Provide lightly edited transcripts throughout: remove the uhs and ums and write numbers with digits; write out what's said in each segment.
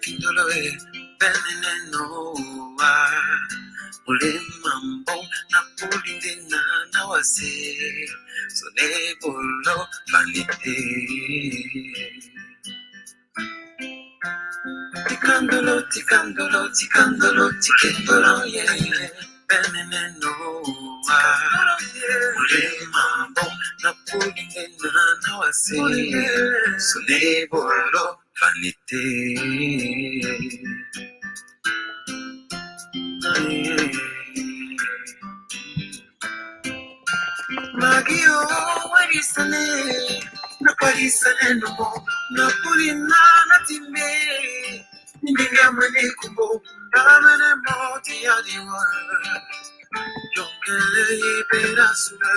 tikindoloe benenoa ulimambo na kulindina na wase sonebolo vanite tikandolo tikandolo tikandolo tikindolo benenoa ulimambo na kulindina na wase sonebolo vanite Magio, what is the name? Nobody's the no, Napulina, nothing me. Ningamane Kubo, Ramana Moti Adiwa, Jongale Perasura,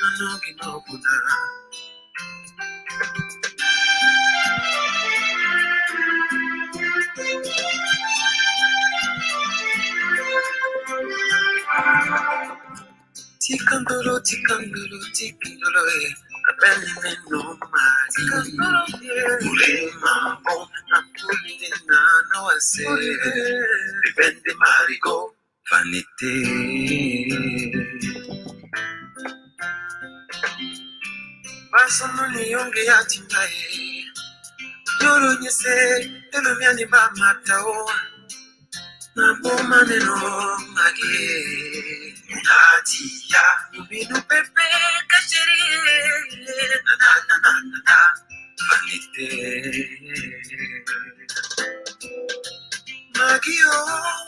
Anogina. Tikandolo, tikandolo, tikandolo, beneno mari. Mure mambo, napuli na noase. Bende marigo, vanite. Basono ni yonge ya tingae. Yoro nyese, elo miani ba matao. Nambo maneno magi. Nadia, Nubinu Pepe, Kachiri, na, Vanite. Magio,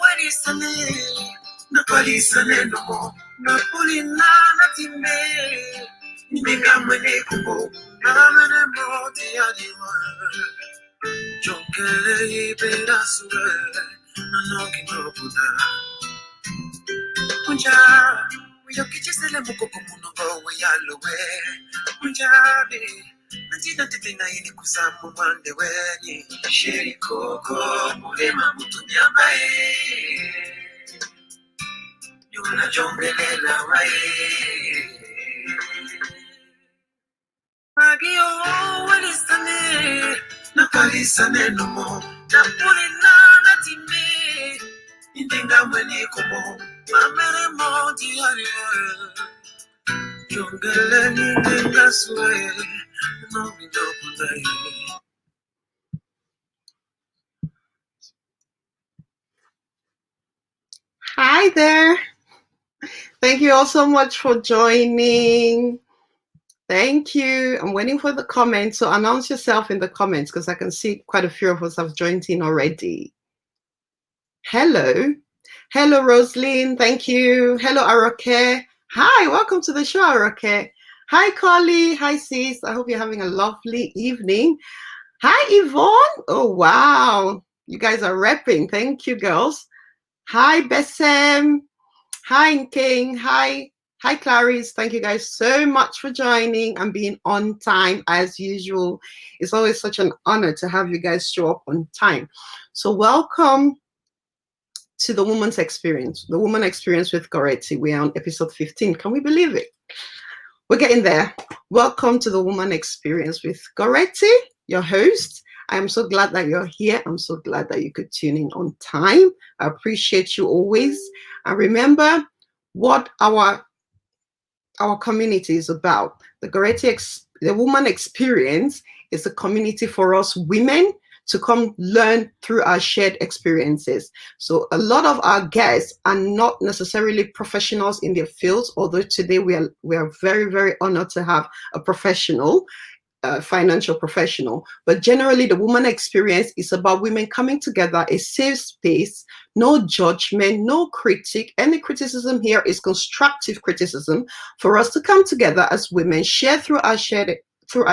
what is the name? Nobody's the name no more. Napolina, Natime, Nigamane Kubo, Namane Moti Adiwa, Jonkele Berasura, Nanoginobuda. Punja, we don't get just a little bit of Munogo, we are low. Punjabi, and did not think I any Kusamu one the way. Sherry Coco, Mulema Mutunyabae. You na Jongelela way. Magio, what is the name? Napolisa no more. Napulina, Natime. Indinga mwene kubo, mamere modi ariwe. Jongele ninga suwe, no bido kudai. Hi there. Thank you all so much for joining. Thank you. I'm waiting for the comments. So announce yourself in the comments because I can see quite a few of us have joined in already. Hello. Hello, Rosaline. Thank you. Hello, Aroke. Hi, welcome to the show, Aroke. Hi, Carly. Hi, sis. I hope you're having a lovely evening. Hi, Yvonne. Oh, wow. You guys are repping. Thank you, girls. Hi, Bessem. Hi, King. Hi, Clarice. Thank you guys so much for joining and being on time as usual. It's always such an honor to have you guys show up on time. So welcome to the Woman's Experience, the Woman Experience with Goretti. We are on episode 15. Can we believe it? We're getting there. Welcome to the Woman Experience with Goretti, your host. I am so glad that you're here. I'm so glad that you could tune in on time. I appreciate you always. And remember what our community is about. The Woman Experience is a community for us women to come learn through our shared experiences. So a lot of our guests are not necessarily professionals in their fields, although today we are very, very honored to have a professional, financial professional. But generally, the Woman Experience is about women coming together, a safe space, no judgment, no critique. Any criticism here is constructive criticism for us to come together as women, share through our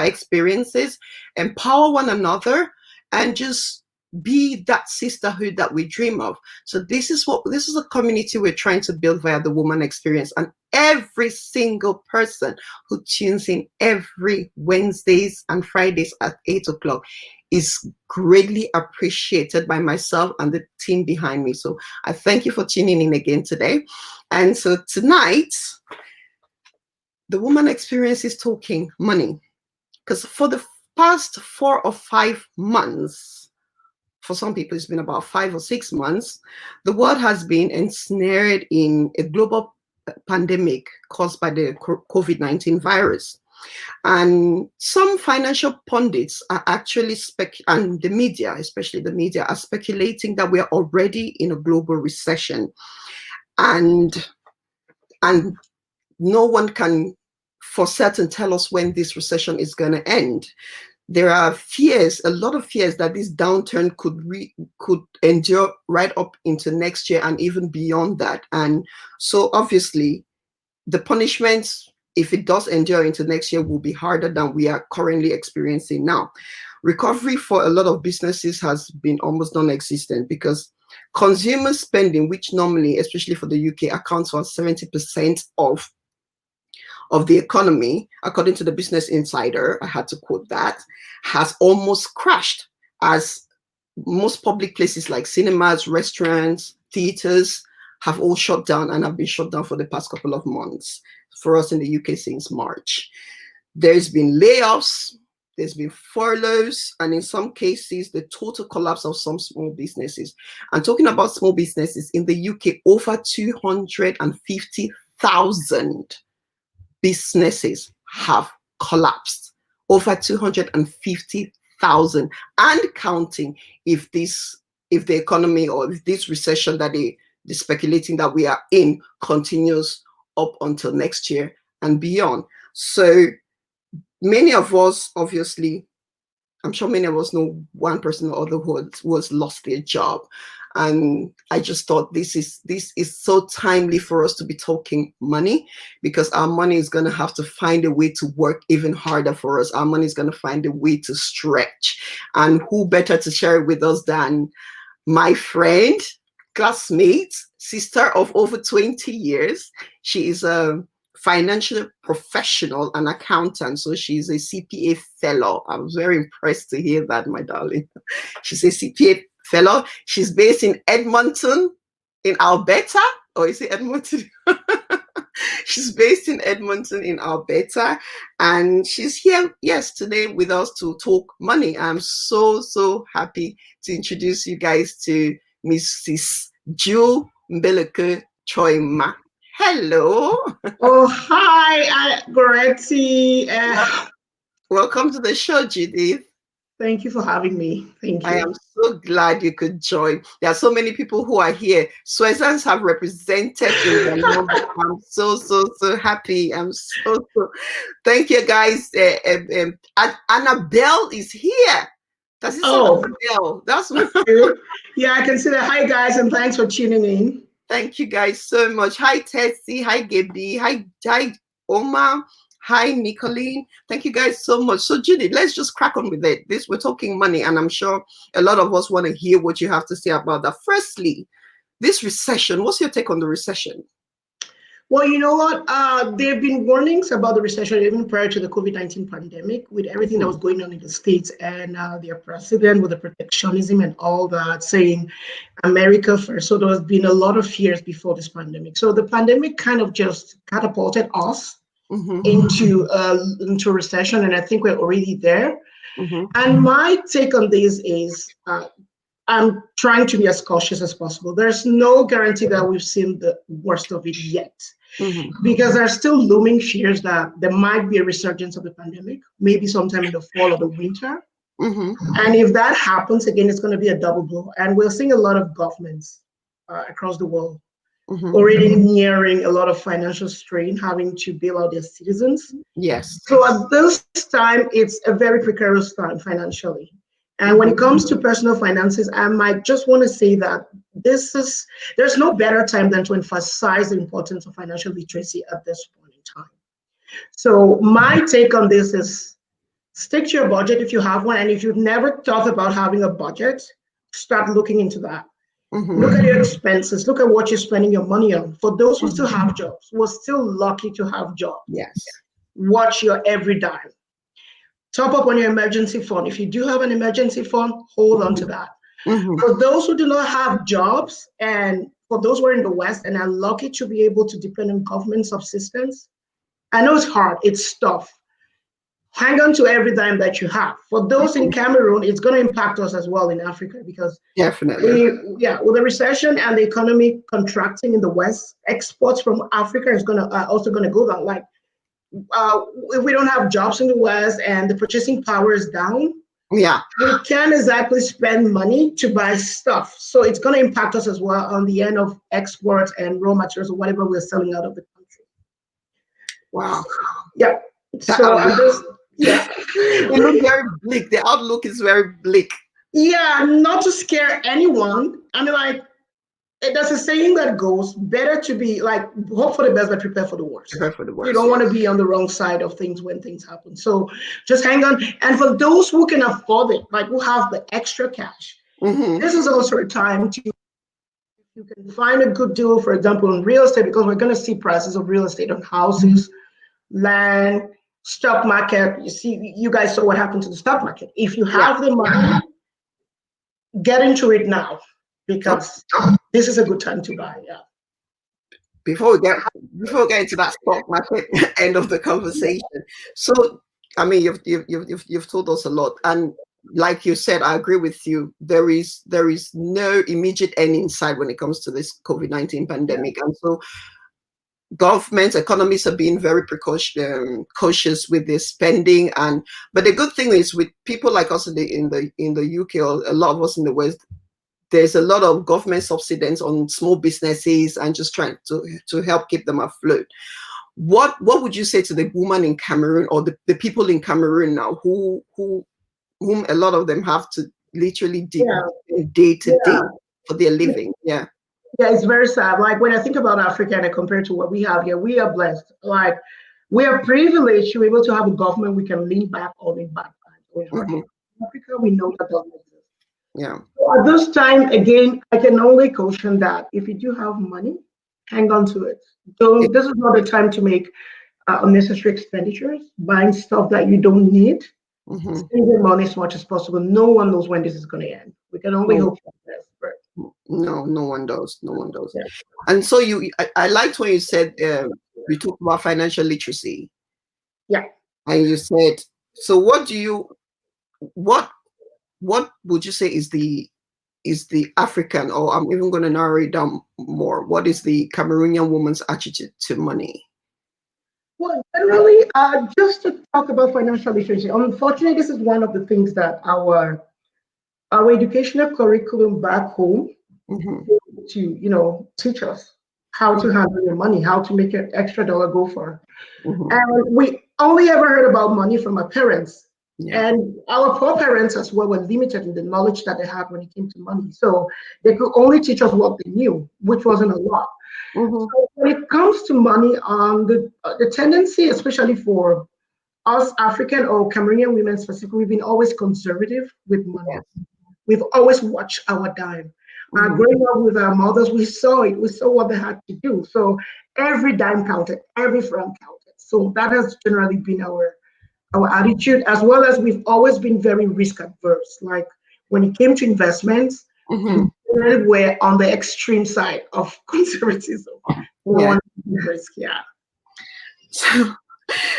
experiences, empower one another, and just be that sisterhood that we dream of. So this is a community we're trying to build via the Woman Experience. And every single person who tunes in every Wednesdays and Fridays at 8 o'clock is greatly appreciated by myself and the team behind me. So I thank you for tuning in again today. And so tonight, the Woman Experience is talking money. Because for the past 4 or 5 months, for some people, it's been about 5 or 6 months, the world has been ensnared in a global pandemic caused by the COVID-19 virus. And some financial pundits are actually and the media, especially the media, are speculating that we are already in a global recession, and no one can for certain tell us when this recession is going to end. There are fears, a lot of fears, that this downturn could endure right up into next year and even beyond that. And so obviously the punishments, if it does endure into next year, will be harder than we are currently experiencing now. Recovery for a lot of businesses has been almost non-existent because consumer spending, which normally, especially for the UK, accounts for 70% of the economy, according to the Business Insider, I had to quote that, has almost crashed, as most public places like cinemas, restaurants, theaters have all shut down and have been shut down for the past couple of months. For us in the UK since March. There's been layoffs, there's been furloughs, and in some cases, the total collapse of some small businesses. And talking about small businesses, in the UK, over 250,000 businesses have collapsed. Over 250,000 and counting, if the economy, or if this recession that they're speculating that we are in continues up until next year and beyond. So many of us, obviously, I'm sure many of us know one person or other who has lost their job. And I just thought this is so timely for us to be talking money, because our money is going to have to find a way to work even harder for us. Our money is going to find a way to stretch. And who better to share it with us than my friend, classmate, sister of over 20 years. She is a financial professional and accountant. So she's a CPA fellow. I was very impressed to hear that, my darling. She's a CPA fellow. She's based in Edmonton, in Alberta. Or is it Edmonton? She's based in Edmonton, in Alberta. And she's here, yes, today with us to talk money. I'm so happy to introduce you guys to Mrs. Judith Mbeleke Choima. Hello. Oh, hi, Goretti. Welcome to the show, Judith. Thank you for having me. Thank you. I am so glad you could join. There are so many people who are here. Swazans have represented in the number. I'm so happy. I'm so. Thank you, guys. Annabelle is here. Does it say Annabelle? That's what. Yeah, I can see that. Hi, guys, and thanks for tuning in. Thank you guys so much. Hi, Tessie. Hi, Gaby. Hi, Omar. Hi, Nicolene. Thank you guys so much. So, Judith, let's just crack on with it. We're talking money, and I'm sure a lot of us want to hear what you have to say about that. Firstly, this recession, what's your take on the recession? Well, you know what? There have been warnings about the recession even prior to the COVID-19 pandemic, with everything that was going on in the States, and their president with the protectionism and all that, saying America first. So there has been a lot of fears before this pandemic. So the pandemic kind of just catapulted us into recession, and I think we're already there. And my take on this is I'm trying to be as cautious as possible. There's no guarantee that we've seen the worst of it yet, because there are still looming fears that there might be a resurgence of the pandemic, maybe sometime in the fall or the winter. And if that happens, again, it's going to be a double blow. And we're seeing a lot of governments across the world already nearing a lot of financial strain, having to bail out their citizens. Yes. So at this time, it's a very precarious time financially. And when it comes to personal finances, I might just want to say that there's no better time than to emphasize the importance of financial literacy at this point in time. So my take on this is stick to your budget if you have one. And if you've never thought about having a budget, start looking into that. Look at your expenses. Look at what you're spending your money on. For those who still have jobs, who are still lucky to have jobs, yes, watch your every dime. Top up on your emergency fund. If you do have an emergency fund, hold on to that. For those who do not have jobs, and for those who are in the West and are lucky to be able to depend on government subsistence, I know it's hard, it's tough. hang on to every dime that you have. For those in Cameroon, it's going to impact us as well in Africa because Definitely. with the recession and the economy contracting in the West, exports from Africa is going to also going to go down. Like if we don't have jobs in the West and the purchasing power is down, Yeah. we can't exactly spend money to buy stuff. So it's going to impact us as well on the end of exports and raw materials or whatever we're selling out of the country. Wow. Yeah. So I just, yeah. It looks very bleak. The outlook is very bleak. Yeah, not to scare anyone. I mean, like, there's a saying that goes, better to be like, hope for the best, but prepare for the worst. Prepare for the worst. You don't want to be on the wrong side of things when things happen. So just hang on. And for those who can afford it, like who have the extra cash, this is also a time to, you can find a good deal, for example, in real estate, because we're going to see prices of real estate on houses, land, stock market. You see, you guys saw what happened to the stock market. If you have the money, get into it now, because this is a good time to buy. Yeah. Before we get into that stock market end of the conversation, so I mean, you've told us a lot, and like you said, I agree with you. There is no immediate end in sight when it comes to this COVID-19 pandemic, and so governments, economies are being very cautious with their spending. But the good thing is, with people like us in the UK, or a lot of us in the West, there's a lot of government subsidies on small businesses and just trying to help keep them afloat. What would you say to the woman in Cameroon, or the people in Cameroon now whom a lot of them have to literally day to day for their living? Yeah, it's very sad. Like when I think about Africa and I compare to what we have here, we are blessed. Like we are privileged to be able to have a government we can lean back on in bad times. In Africa, we know that doesn't exist. Yeah. So at this time, again, I can only caution that if you do have money, hang on to it. This is not the time to make unnecessary expenditures, buying stuff that you don't need. Saving money as much as possible. No one knows when this is going to end. We can only hope for the best. But no one does. No one does. Yeah. And so I liked when you said we talked about financial literacy. Yeah. And you said, so what would you say is the African, or I'm even going to narrow it down more, what is the Cameroonian woman's attitude to money? Well, generally, just to talk about financial literacy, unfortunately, this is one of the things that our educational curriculum back home to teach us how to handle your money, how to make an extra dollar go for. And we only ever heard about money from our parents. Yeah. And our poor parents as well were limited in the knowledge that they had when it came to money. So they could only teach us what they knew, which wasn't a lot. So when it comes to money, the tendency, especially for us African or Cameroonian women specifically, we've been always conservative with money. Yes. We've always watched our dime. Growing up with our mothers, we saw it. We saw what they had to do. So every dime counted, every franc counted. So that has generally been our attitude, as well as we've always been very risk adverse. Like when it came to investments, we were on the extreme side of conservatism. Risk, yeah.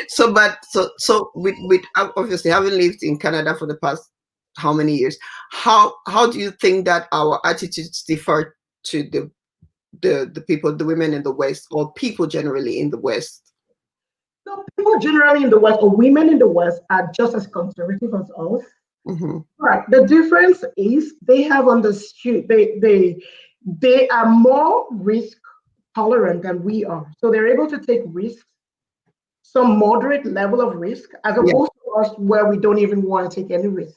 So with obviously having lived in Canada for the past how many years, how do you think that our attitudes differ to the people, the women in the West, or people generally in the West? So people generally in the West, or women in the West, are just as conservative as us. Right. The difference is they have understood they are more risk tolerant than we are. So they're able to take risks, some moderate level of risk, as opposed to us where we don't even want to take any risk.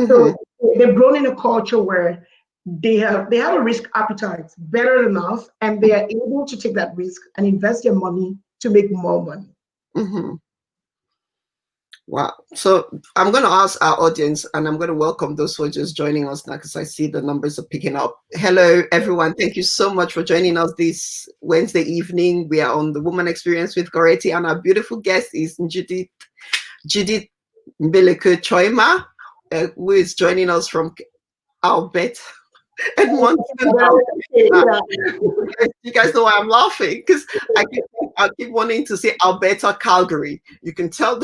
So they've grown in a culture where they have a risk appetite better than us, and they are able to take that risk and invest their money to make more money. Wow. So I'm going to ask our audience, and I'm going to welcome those who are just joining us now, because I see the numbers are picking up. Hello, everyone. Thank you so much for joining us this Wednesday evening. We are on the Woman Experience with Goretti, and our beautiful guest is Judith Mbeleke Choima, who is joining us from Albert. You guys know why I'm laughing, because I keep wanting to say Alberta, Calgary. You can tell.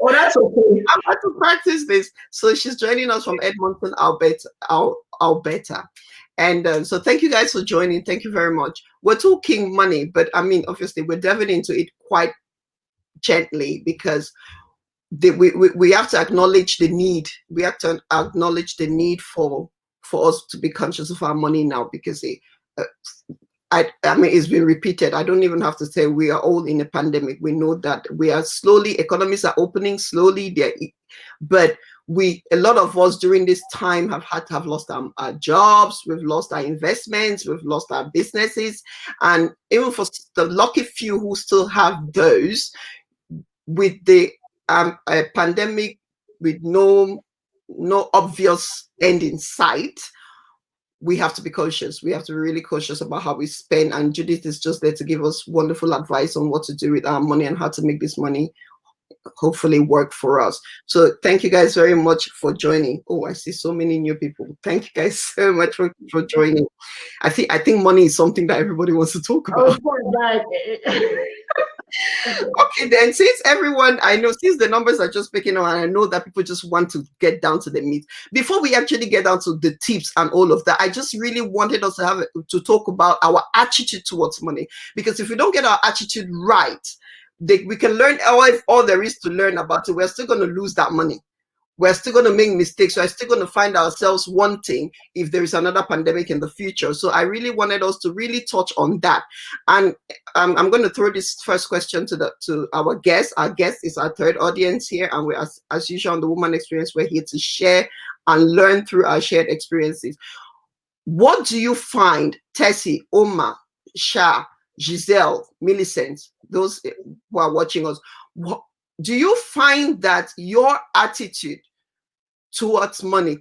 Oh, that's okay. I'm about to practice this. So she's joining us from Edmonton, Alberta. And so thank you guys for joining. Thank you very much. We're talking money, but I mean, obviously, we're delving into it quite gently because we have to acknowledge the need. We have to acknowledge the need for us to be conscious of our money now, because I mean, it's been repeated. I don't even have to say we are all in a pandemic. We know that we are slowly, economies are opening slowly. But a lot of us during this time have had to have lost our jobs. We've lost our investments. We've lost our businesses. And even for the lucky few who still have those, with the a pandemic with no obvious end in sight, we have to be cautious. We have to be really cautious about how we spend. And Judith is just there to give us wonderful advice on what to do with our money and how to make this money hopefully work for us. So thank you guys very much for joining. Oh, I see so many new people. Thank you guys so much for joining. I think money is something that everybody wants to talk about. Okay, then, since the numbers are just picking up, and I know that people just want to get down to the meat, before we actually get down to the tips and all of that, I just really wanted us to talk about our attitude towards money. Because if we don't get our attitude right, we can learn all there is to learn about it. We're still going to lose that money. We're still going to make mistakes. We're still going to find ourselves wanting if there is another pandemic in the future. So I really wanted us to really touch on that. And I'm going to throw this first question to our guest. Our guest is our third audience here. And we're, as usual, on the Woman Experience, we're here to share and learn through our shared experiences. What do you find, Tessie, Oma, Sha, Giselle, Millicent, those who are watching us, do you find that your attitude towards money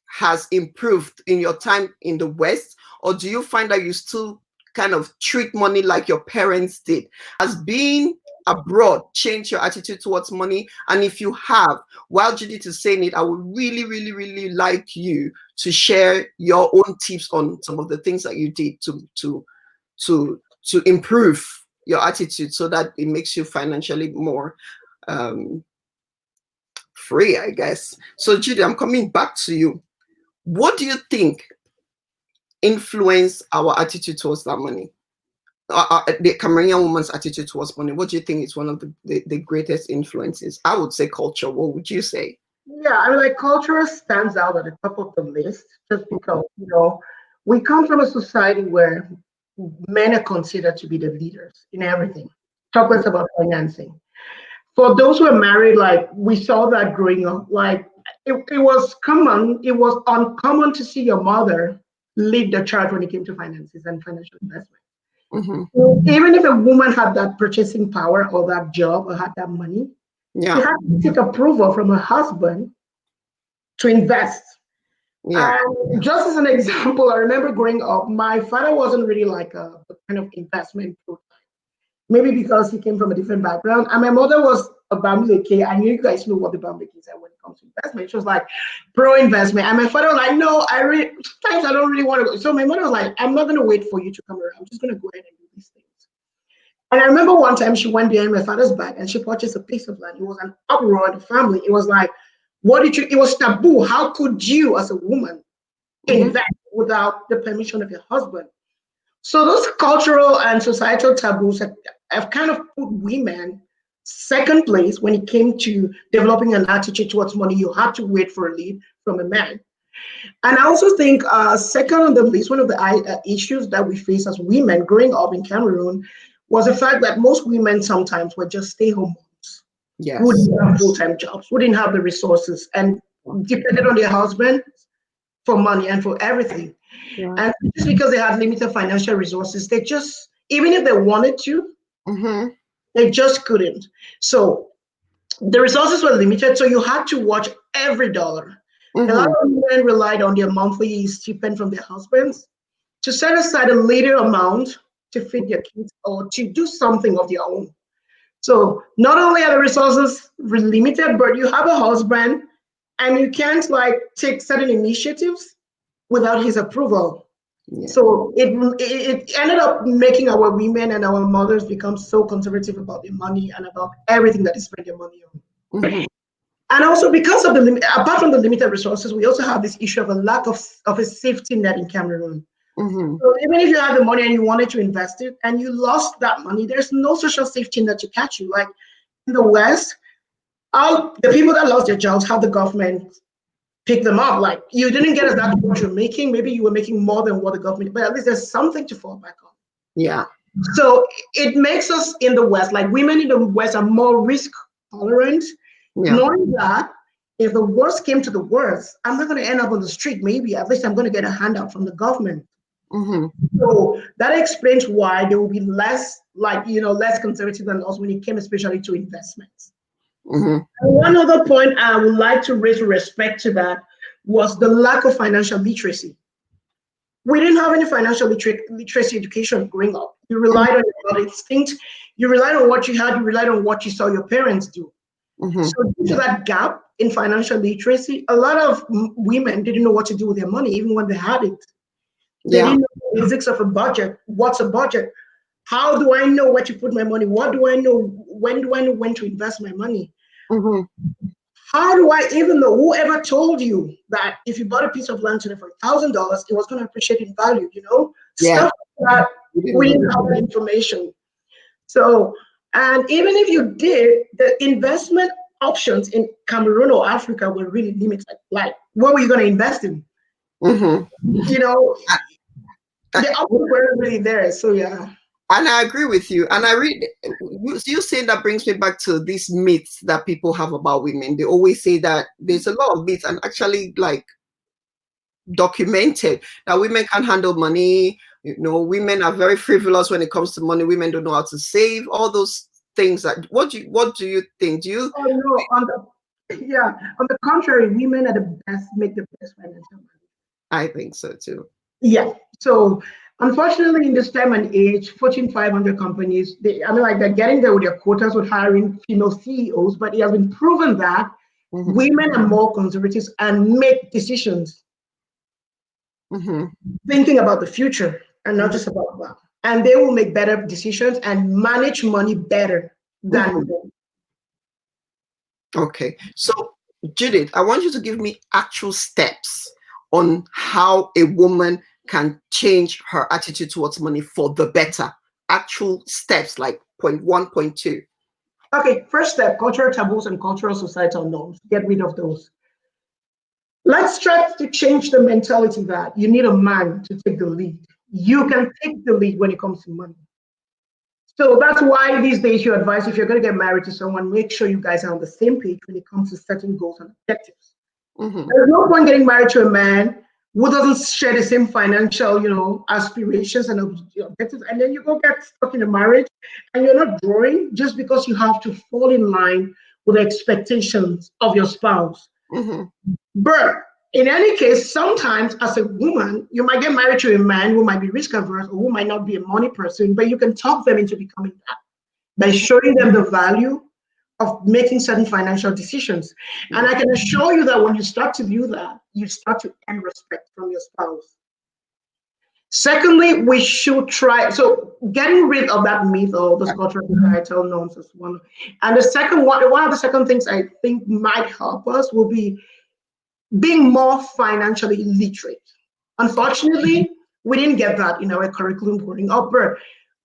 has improved in your time in the West? Or do you find that you still kind of treat money like your parents did? Has being abroad changed your attitude towards money? And if you have, while Judith is saying it, I would really, really, really like you to share your own tips on some of the things that you did to improve your attitude so that it makes you financially more free, I guess. So Judy, I'm coming back to you. What do you think influenced our attitude towards that money? The Cameroonian woman's attitude towards money. What do you think is one of the greatest influences? I would say culture. What would you say? Yeah, I mean, like, culture stands out at the top of the list just because, we come from a society where men are considered to be the leaders in everything. Talk less about financing. For those who are married, like, we saw that growing up, like, it was uncommon to see your mother lead the charge when it came to finances and financial investment. Mm-hmm. So even if a woman had that purchasing power or that job or had that money, she had to seek approval from her husband to invest. Yeah. And just as an example, I remember growing up, my father wasn't really like a kind of investment pro. Maybe because he came from a different background. And my mother was a Mbeleke. I knew you guys know what the Mbelekes are when it comes to investment. She was like pro-investment. And my father was like, no, sometimes I don't really want to go. So my mother was like, I'm not going to wait for you to come around. I'm just going to go ahead and do these things. And I remember one time she went behind my father's back and she purchased a piece of land. It was an uproar in the family. It was like, it was taboo. How could you as a woman invest without the permission of your husband? So those cultural and societal taboos have kind of put women second place when it came to developing an attitude towards money. You had to wait for a lead from a man. And I also think second on the list, one of the issues that we face as women growing up in Cameroon was the fact that most women sometimes were just stay-home moms. Yes. Who didn't have full-time jobs, who didn't have the resources, and depended on their husband for money and for everything. Yeah. And just because they had limited financial resources, they just, even if they wanted to, they just couldn't. So the resources were limited, so you had to watch every dollar. A lot of women relied on their monthly stipend from their husbands to set aside a little amount to feed their kids or to do something of their own. So not only are the resources limited, but you have a husband and you can't like take certain initiatives without his approval. Yeah. So it ended up making our women and our mothers become so conservative about their money and about everything that they spend their money on. And also because of apart from the limited resources, we also have this issue of a lack of a safety net in Cameroon. So even if you have the money and you wanted to invest it and you lost that money, there's no social safety net to catch you. Like in the West, all the people that lost their jobs have the government pick them up. Like you didn't get exactly what you're making. Maybe you were making more than what the government, but at least there's something to fall back on. Yeah. So it makes us in the West, like women in the West are more risk tolerant, knowing that if the worst came to the worst, I'm not going to end up on the street. Maybe at least I'm going to get a handout from the government. So that explains why there will be less, less conservative than us when it came especially to investments. And one other point I would like to raise with respect to that was the lack of financial literacy. We didn't have any financial literacy education growing up. You relied on your instinct, you relied on what you had, you relied on what you saw your parents do. So due to that gap in financial literacy, a lot of women didn't know what to do with their money, even when they had it. They didn't know the basics of a budget. What's a budget? How do I know where to put my money? What do I know? When do I know when to invest my money? How do I even know? Whoever told you that if you bought a piece of land today for $1,000, it was going to appreciate in value, Stuff like that, we didn't have that information. So, and even if you did, the investment options in Cameroon or Africa were really limited. Like, what were you going to invest in? The options weren't really there. So, yeah. And I agree with you. And I read you saying that brings me back to these myths that people have about women. They always say that there's a lot of myths and actually like documented that women can't handle money. Women are very frivolous when it comes to money. Women don't know how to save. All those things. What do you think? Do you? Oh no. On the contrary, women are the best, make the best financial money. I think so too. Yeah. So unfortunately, in this time and age, Fortune 500 companies, they're getting there with their quotas with hiring female CEOs, but it has been proven that women are more conservative and make decisions thinking about the future and not just about that. And they will make better decisions and manage money better than men. Okay. So, Judith, I want you to give me actual steps on how a woman can change her attitude towards money for the better. Actual steps like point 1, point 2. Okay, first step, cultural taboos and cultural societal norms. Get rid of those. Let's try to change the mentality that you need a man to take the lead. You can take the lead when it comes to money. So that's why these days you advise if you're going to get married to someone, make sure you guys are on the same page when it comes to setting goals and objectives. There's no point getting married to a man who doesn't share the same financial, aspirations and objectives, and then you go get stuck in a marriage and you're not growing just because you have to fall in line with the expectations of your spouse. But in any case, sometimes as a woman, you might get married to a man who might be risk averse or who might not be a money person, but you can talk them into becoming that by showing them the value of making certain financial decisions. And I can assure you that when you start to do that, you start to earn respect from your spouse. Secondly, we should try, so getting rid of that myth or those cultural societal norms is one. And the second one of the second things I think might help us will be being more financially literate. Unfortunately, we didn't get that in our curriculum growing up. But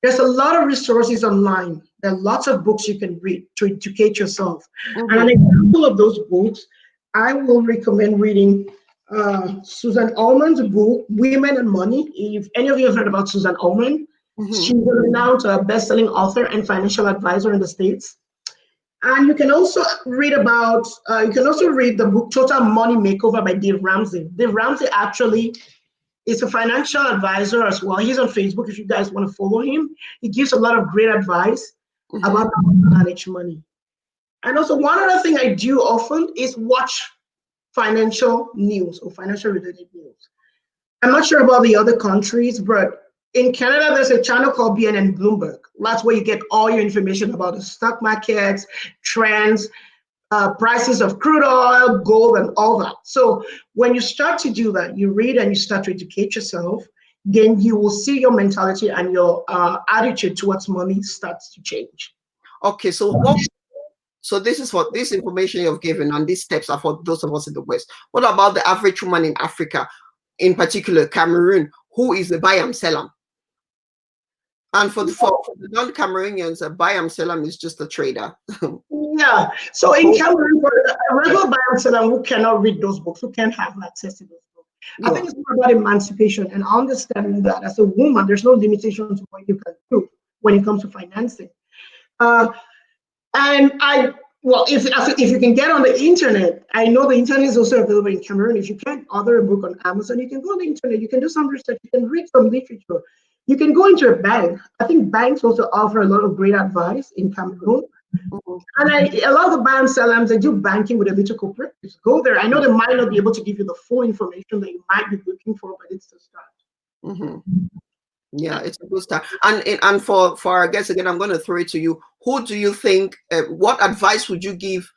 there's a lot of resources online. There are lots of books you can read to educate yourself. And an example of those books, I will recommend reading Susan Allman's book, Women and Money. If any of you have heard about Susan Allman, she's a renowned best-selling author and financial advisor in the States. And you can also read the book Total Money Makeover by Dave Ramsey. Dave Ramsey actually is a financial advisor as well. He's on Facebook if you guys want to follow him. He gives a lot of great advice about how to manage money. And also one other thing I do often is watch financial news or financial related news. I'm not sure about the other countries, but in Canada, there's a channel called BNN Bloomberg. That's where you get all your information about the stock markets, trends, prices of crude oil, gold, and all that. So when you start to do that, you read and you start to educate yourself, then you will see your mentality and your attitude towards money starts to change. Okay, so So this is what this information you've given, and these steps are for those of us in the West. What about the average woman in Africa, in particular Cameroon, who is the Bayam Selam? And for the non-Cameroonians, a Bayam Selam is just a trader. Yeah. So in Cameroon, for a regular Bayam who cannot read those books, who can't have access to those books, I think it's more about emancipation and understanding that as a woman, there's no limitation to what you can do when it comes to financing. And if you can get on the internet, I know the internet is also available in Cameroon. If you can't order a book on Amazon, you can go on the internet, you can do some research, you can read some literature. You can go into a bank. I think banks also offer a lot of great advice in Cameroon. And a lot of the bank salams, they do banking with a little cooperatives. Go there. I know they might not be able to give you the full information that you might be looking for, but it's a start. Yeah, it's a good start. And for our guests again, I'm going to throw it to you. Who do you think? What advice would you give,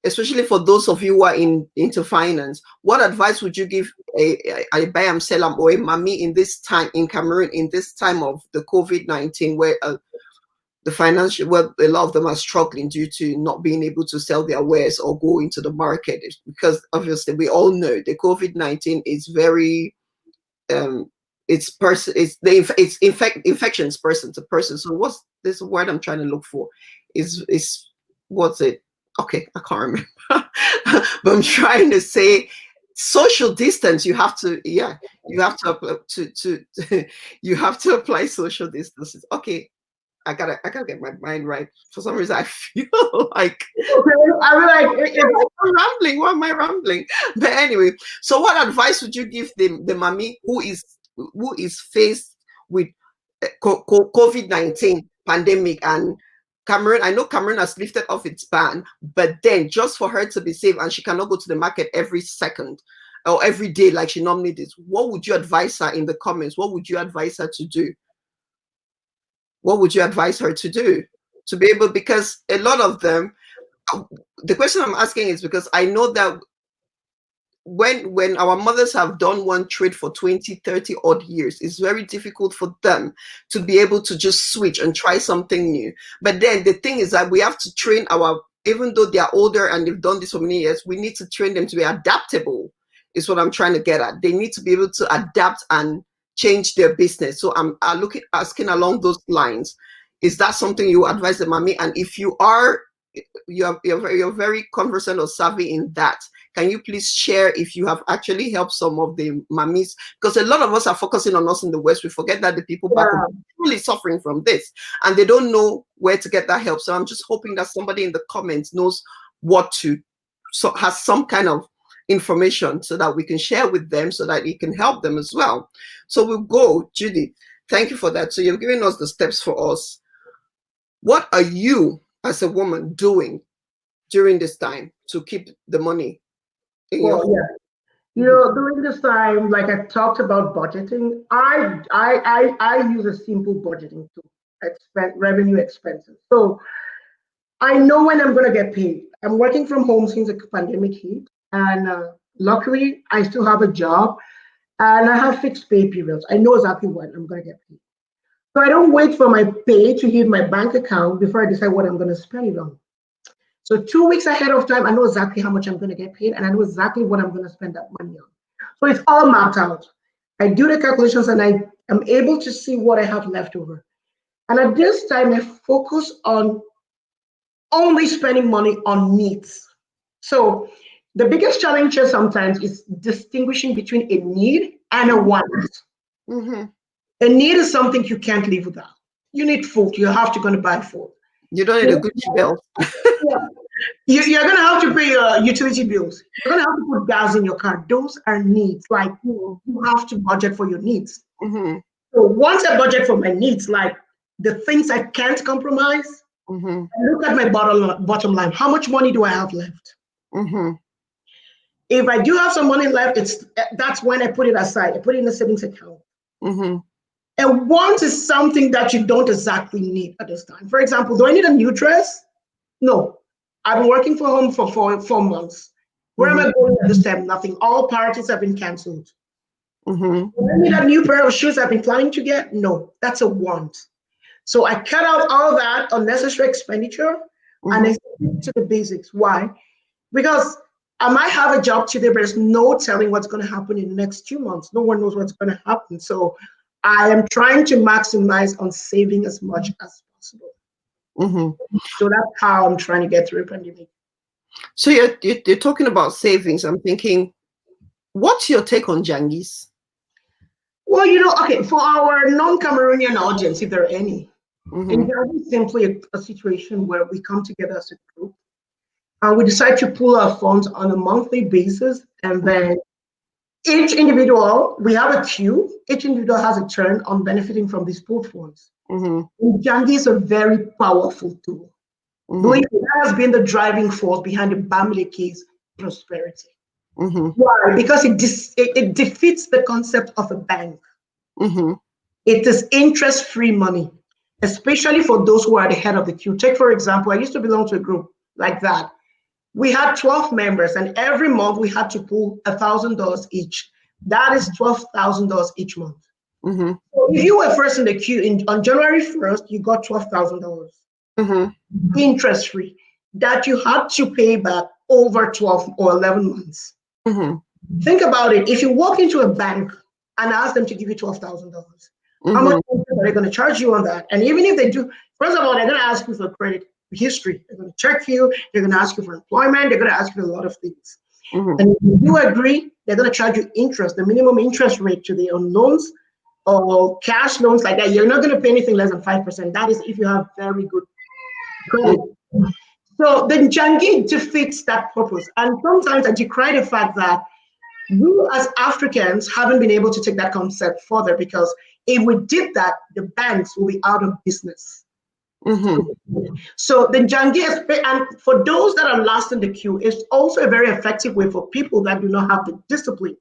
especially for those of you who are into finance? What advice would you give a Bayam Selam or a Mami in this time in Cameroon, in this time of the COVID-19, where the financial, well, a lot of them are struggling due to not being able to sell their wares or go into the market, because obviously we all know the COVID-19 is very infections person to person. So what's this word I'm trying to look for? Is what's it? Okay, I can't remember. But I'm trying to say social distance. You have to, yeah, you have to you have to apply social distances. Okay, I gotta get my mind right. For some reason, I feel like I'm rambling. Why am I rambling? But anyway, so what advice would you give the Mami who is faced with COVID-19 pandemic and Cameroon? I know Cameroon has lifted off its ban, but then just for her to be safe and she cannot go to the market every second or every day like she normally does, what would you advise her in the comments? What would you advise her to do? What would you advise her to do to be able, because a lot of them, the question I'm asking is because I know that when our mothers have done one trade for 20, 30 odd years, it's very difficult for them to be able to just switch and try something new. But then the thing is that we have to train even though they are older and they've done this for many years, we need to train them to be adaptable, is what I'm trying to get at. They need to be able to adapt and change their business. So I'm asking along those lines, is that something you advise the Mami? And if you are, you're very conversant or savvy in that, can you please share if you have actually helped some of the Mamis? Because a lot of us are focusing on us in the West. We forget that the people back home are really suffering from this and they don't know where to get that help. So I'm just hoping that somebody in the comments knows has some kind of information so that we can share with them so that it can help them as well. So we'll go, Judy. Thank you for that. So you've given us the steps for us. What are you as a woman doing during this time to keep the money in your home? During this time, like I talked about budgeting, I use a simple budgeting tool, revenue expenses. So I know when I'm going to get paid. I'm working from home since the pandemic hit, and luckily I still have a job and I have fixed pay periods. I know exactly when I'm going to get paid. So I don't wait for my pay to hit my bank account before I decide what I'm going to spend it on. So 2 weeks ahead of time, I know exactly how much I'm going to get paid, and I know exactly what I'm going to spend that money on. So it's all mapped out. I do the calculations, and I am able to see what I have left over. And at this time, I focus on only spending money on needs. So the biggest challenge here sometimes is distinguishing between a need and a want. Mm-hmm. A need is something you can't live without. You need food. You have to go and buy food. You don't need a Gucci belt. You're going to have to pay your utility bills. You're going to have to put gas in your car. Those are needs. Like you have to budget for your needs. Mm-hmm. So once I budget for my needs, like the things I can't compromise, mm-hmm. I look at my bottom line. How much money do I have left? Mm-hmm. If I do have some money left, that's when I put it aside. I put it in a savings account. Mm-hmm. And want is something that you don't exactly need at this time. For example, do I need a new dress? No. I've been working from home for 4 months. Where am I going at this time? Nothing. All parties have been canceled. Mm-hmm. Do I need a new pair of shoes I've been planning to get? No. That's a want. So I cut out all that unnecessary expenditure and I stick to the basics. Why? Because I might have a job today, but there's no telling what's going to happen in the next 2 months. No one knows what's going to happen. So I am trying to maximize on saving as much as possible. So that's how I'm trying to get through a pandemic. So you're talking about savings. I'm thinking, what's your take on Jangis? Well, okay, for our non-Cameroonian audience, if there are any, Jangi is simply a situation where we come together as a group and we decide to pool our funds on a monthly basis, and then each individual, we have a queue, each individual has a turn on benefiting from these pooled funds. Jangi is a very powerful tool. Believe me, that has been the driving force behind the Mbeleke's prosperity. Why? Because it defeats the concept of a bank. It is interest-free money, especially for those who are at the head of the queue. Take, for example, I used to belong to a group like that. We had 12 members, and every month we had to pool $1,000 each. That is $12,000 each month. So if you were first in the queue on January 1st, you got $12,000 interest-free that you had to pay back over 12 or 11 months. Think about it. If you walk into a bank and ask them to give you $12,000, how much are they going to charge you on that? And even if they do, first of all, they're going to ask you for credit history. They're going to check you. They're going to ask you for employment. They're going to ask you for a lot of things. And if you agree, they're going to charge you interest, the minimum interest rate to the loans or cash loans like that. You're not going to pay anything less than 5%. That is if you have very good credit. So the Jangi defeats that purpose. And sometimes I decry the fact that we as Africans haven't been able to take that concept further, because if we did that, the banks will be out of business. So the Jangi, and for those that are last in the queue, is also a very effective way for people that do not have the discipline.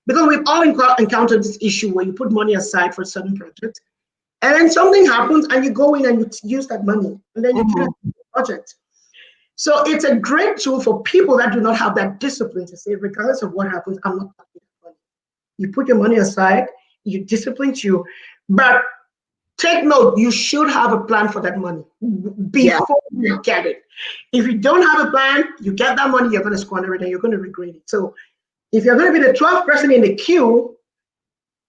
Because we've all encountered this issue where you put money aside for a certain project, and then something happens and you go in and you use that money, and then you finish the project. So it's a great tool for people that do not have that discipline to say, regardless of what happens, I'm not touching that money. You put your money aside, you discipline you, but take note, you should have a plan for that money before you get it. If you don't have a plan, you get that money, you're going to squander it and you're going to regret it. So if you're going to be the 12th person in the queue,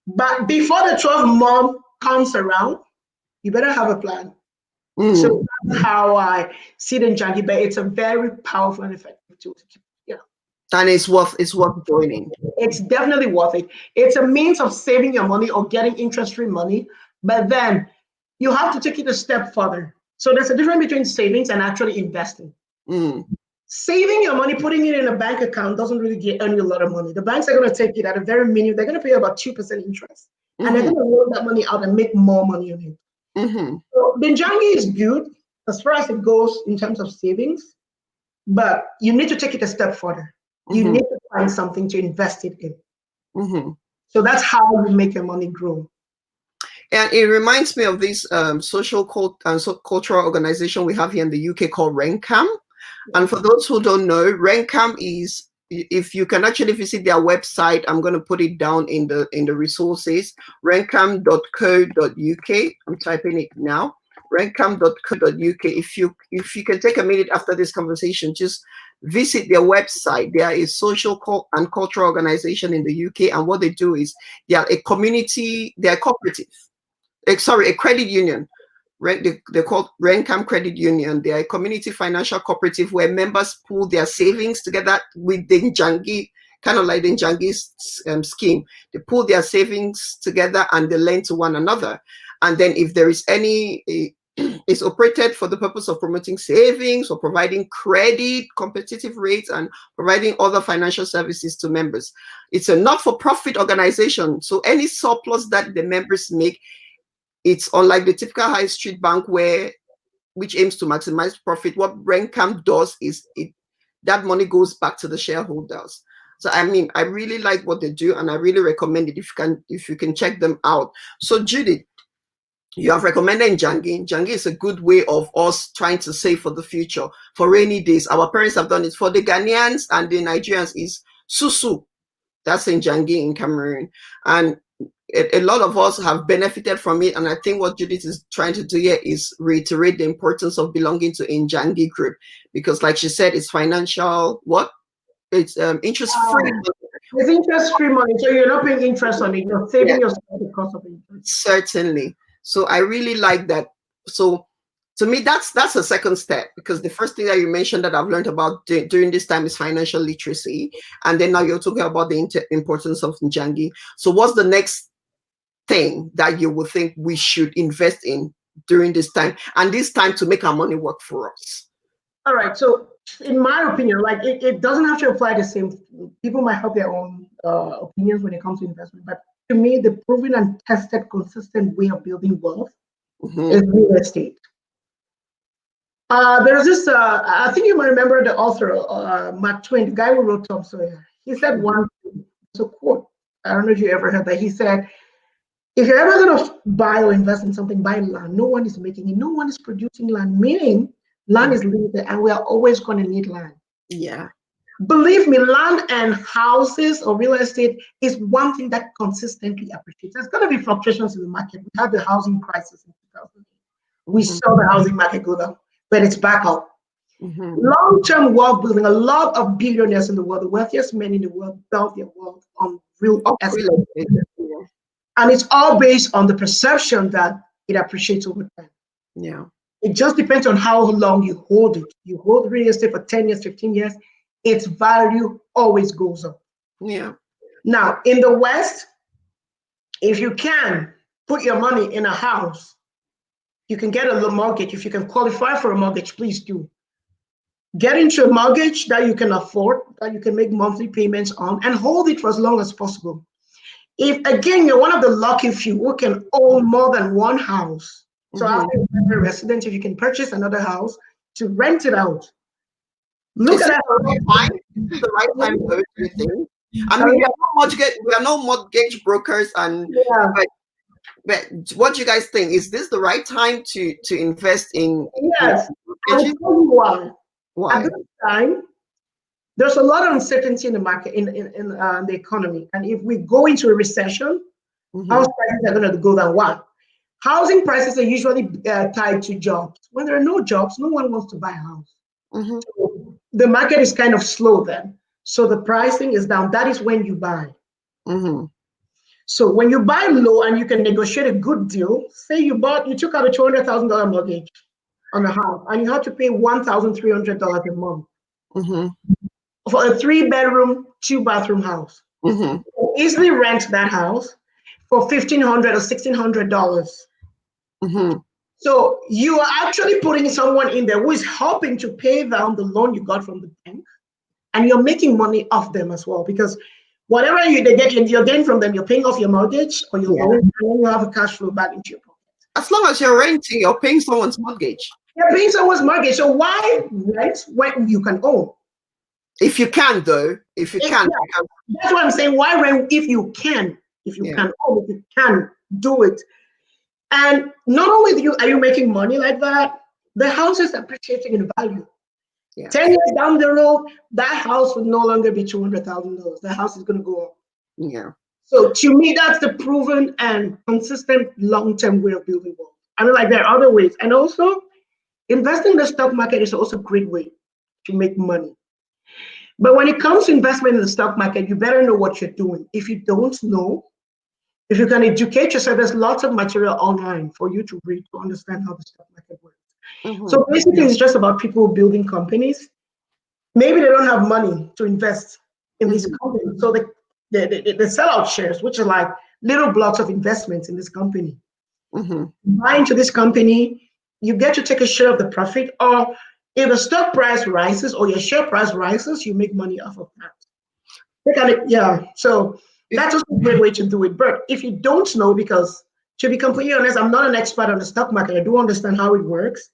but before the 12th month comes around, you better have a plan. So that's how I see the Jangi, but it's a very powerful and effective tool to keep. And it's worth joining. It's definitely worth it. It's a means of saving your money or getting interest-free money, but then you have to take it a step further. So there's a difference between savings and actually investing. Saving your money, putting it in a bank account doesn't really earn you a lot of money. The banks are going to take it at a very minimum. They're going to pay about 2% interest, and they're going to roll that money out and make more money on it. So the Jangi is good as far as it goes in terms of savings, but you need to take it a step further. You need to find something to invest it in. So that's how you make your money grow. And it reminds me of this social cultural organization we have here in the UK called RENCAM. And for those who don't know, RENCAM is, if you can actually visit their website, I'm going to put it down in the resources, rencam.co.uk. I'm typing it now, rencam.co.uk. If you can take a minute after this conversation, just visit their website. They are a social and cultural organization in the UK, and what they do is they are a community, they are cooperative. A credit union. They're called RENCAM Credit Union. They are a community financial cooperative where members pool their savings together with the Jangi, kind of like the Jangi scheme. They pool their savings together and they lend to one another. And then if there is any, it's operated for the purpose of promoting savings or providing credit, competitive rates, and providing other financial services to members. It's a not-for-profit organization. So any surplus that the members make, it's unlike the typical high street bank which aims to maximize profit. What RENCAM does is that money goes back to the shareholders. So I mean, I really like what they do, and I really recommend it if you can check them out. So Judith, you have recommended Jangi. Jangi is a good way of us trying to save for the future, for rainy days. Our parents have done it. For the Ghanaians and the Nigerians is Susu. That's in Jangi in Cameroon. And a lot of us have benefited from it. And I think what Judith is trying to do here is reiterate the importance of belonging to Njangi group, because like she said, it's financial, it's interest free. It's interest free money. So you're not paying interest on it. You're saving yourself the cost of interest. Certainly. So I really like that. So to me, that's a second step, because the first thing that you mentioned that I've learned about during this time is financial literacy. And then now you're talking about the importance of Njangi. So what's the next thing that you would think we should invest in during this time, and this time to make our money work for us? All right. So in my opinion, like it doesn't have to apply the same. People might have their own opinions when it comes to investment. But to me, the proven and tested, consistent way of building wealth is real estate. There's this, I think you might remember the author, Mark Twain, the guy who wrote Tom Sawyer. He said one thing, it's a quote. I don't know if you ever heard that. He said, if you're ever going to buy or invest in something, buy land. No one is making it. No one is producing land, meaning land is limited, and we are always going to need land. Yeah. Believe me, land and houses or real estate is one thing that consistently appreciates. There's going to be fluctuations in the market. We had the housing crisis in 2008. We saw the housing market go down, but it's back up. Long-term wealth building, a lot of billionaires in the world, the wealthiest men in the world, built their wealth on real estate. And it's all based on the perception that it appreciates over time. Yeah. It just depends on how long you hold it. You hold real estate for 10 years, 15 years, its value always goes up. Yeah. Now, in the West, if you can put your money in a house, you can get a little mortgage. If you can qualify for a mortgage, please do. Get into a mortgage that you can afford, that you can make monthly payments on, and hold it for as long as possible. If, again, you're one of the lucky few who can own more than one house, so after you're a resident, if you can purchase another house to rent it out. Look at that. This is the right time to do everything. I mean, we are no mortgage brokers, and but what do you guys think? Is this the right time to invest in? Yes, I'll tell you why. Why? At this time, there's a lot of uncertainty in the market, in the economy, and if we go into a recession, house prices are going to go down. Why? Housing prices are usually tied to jobs. When there are no jobs, no one wants to buy a house. So the market is kind of slow then. So the pricing is down. That is when you buy. So when you buy low and you can negotiate a good deal, say you took out a $200,000 mortgage on a house and you have to pay $1,300 a month for a 3-bedroom, 2-bathroom house. You can easily rent that house for $1,500 or $1,600. So you are actually putting someone in there who is helping to pay down the loan you got from the bank, and you're making money off them as well, because whatever you're getting from them, you're paying off your mortgage or your loan, and then you have a cash flow back into your pocket. As long as you're renting, you're paying someone's mortgage. You're paying someone's mortgage. So why rent when you can own? If you can, though, if you can. That's what I'm saying. Why rent if you can? If you can own, if you can do it. And not only are you making money like that, the house is appreciating in value. 10 years down the road, that house will no longer be $200,000. That house is going to go up. Yeah. So to me, that's the proven and consistent long-term way of building wealth. I mean, like there are other ways. And also, investing in the stock market is also a great way to make money. But when it comes to investment in the stock market, you better know what you're doing. If you don't know, if you can educate yourself, there's lots of material online for you to read to understand how the stock market works. So basically, it's just about people building companies. Maybe they don't have money to invest in these companies. So they sell out shares, which are like little blocks of investments in this company. Buy into this company, you get to take a share of the profit, or if the stock price rises or your share price rises, you make money off of that. So that's also a great way to do it. But if you don't know, because to be completely honest, I'm not an expert on the stock market. I do understand how it works.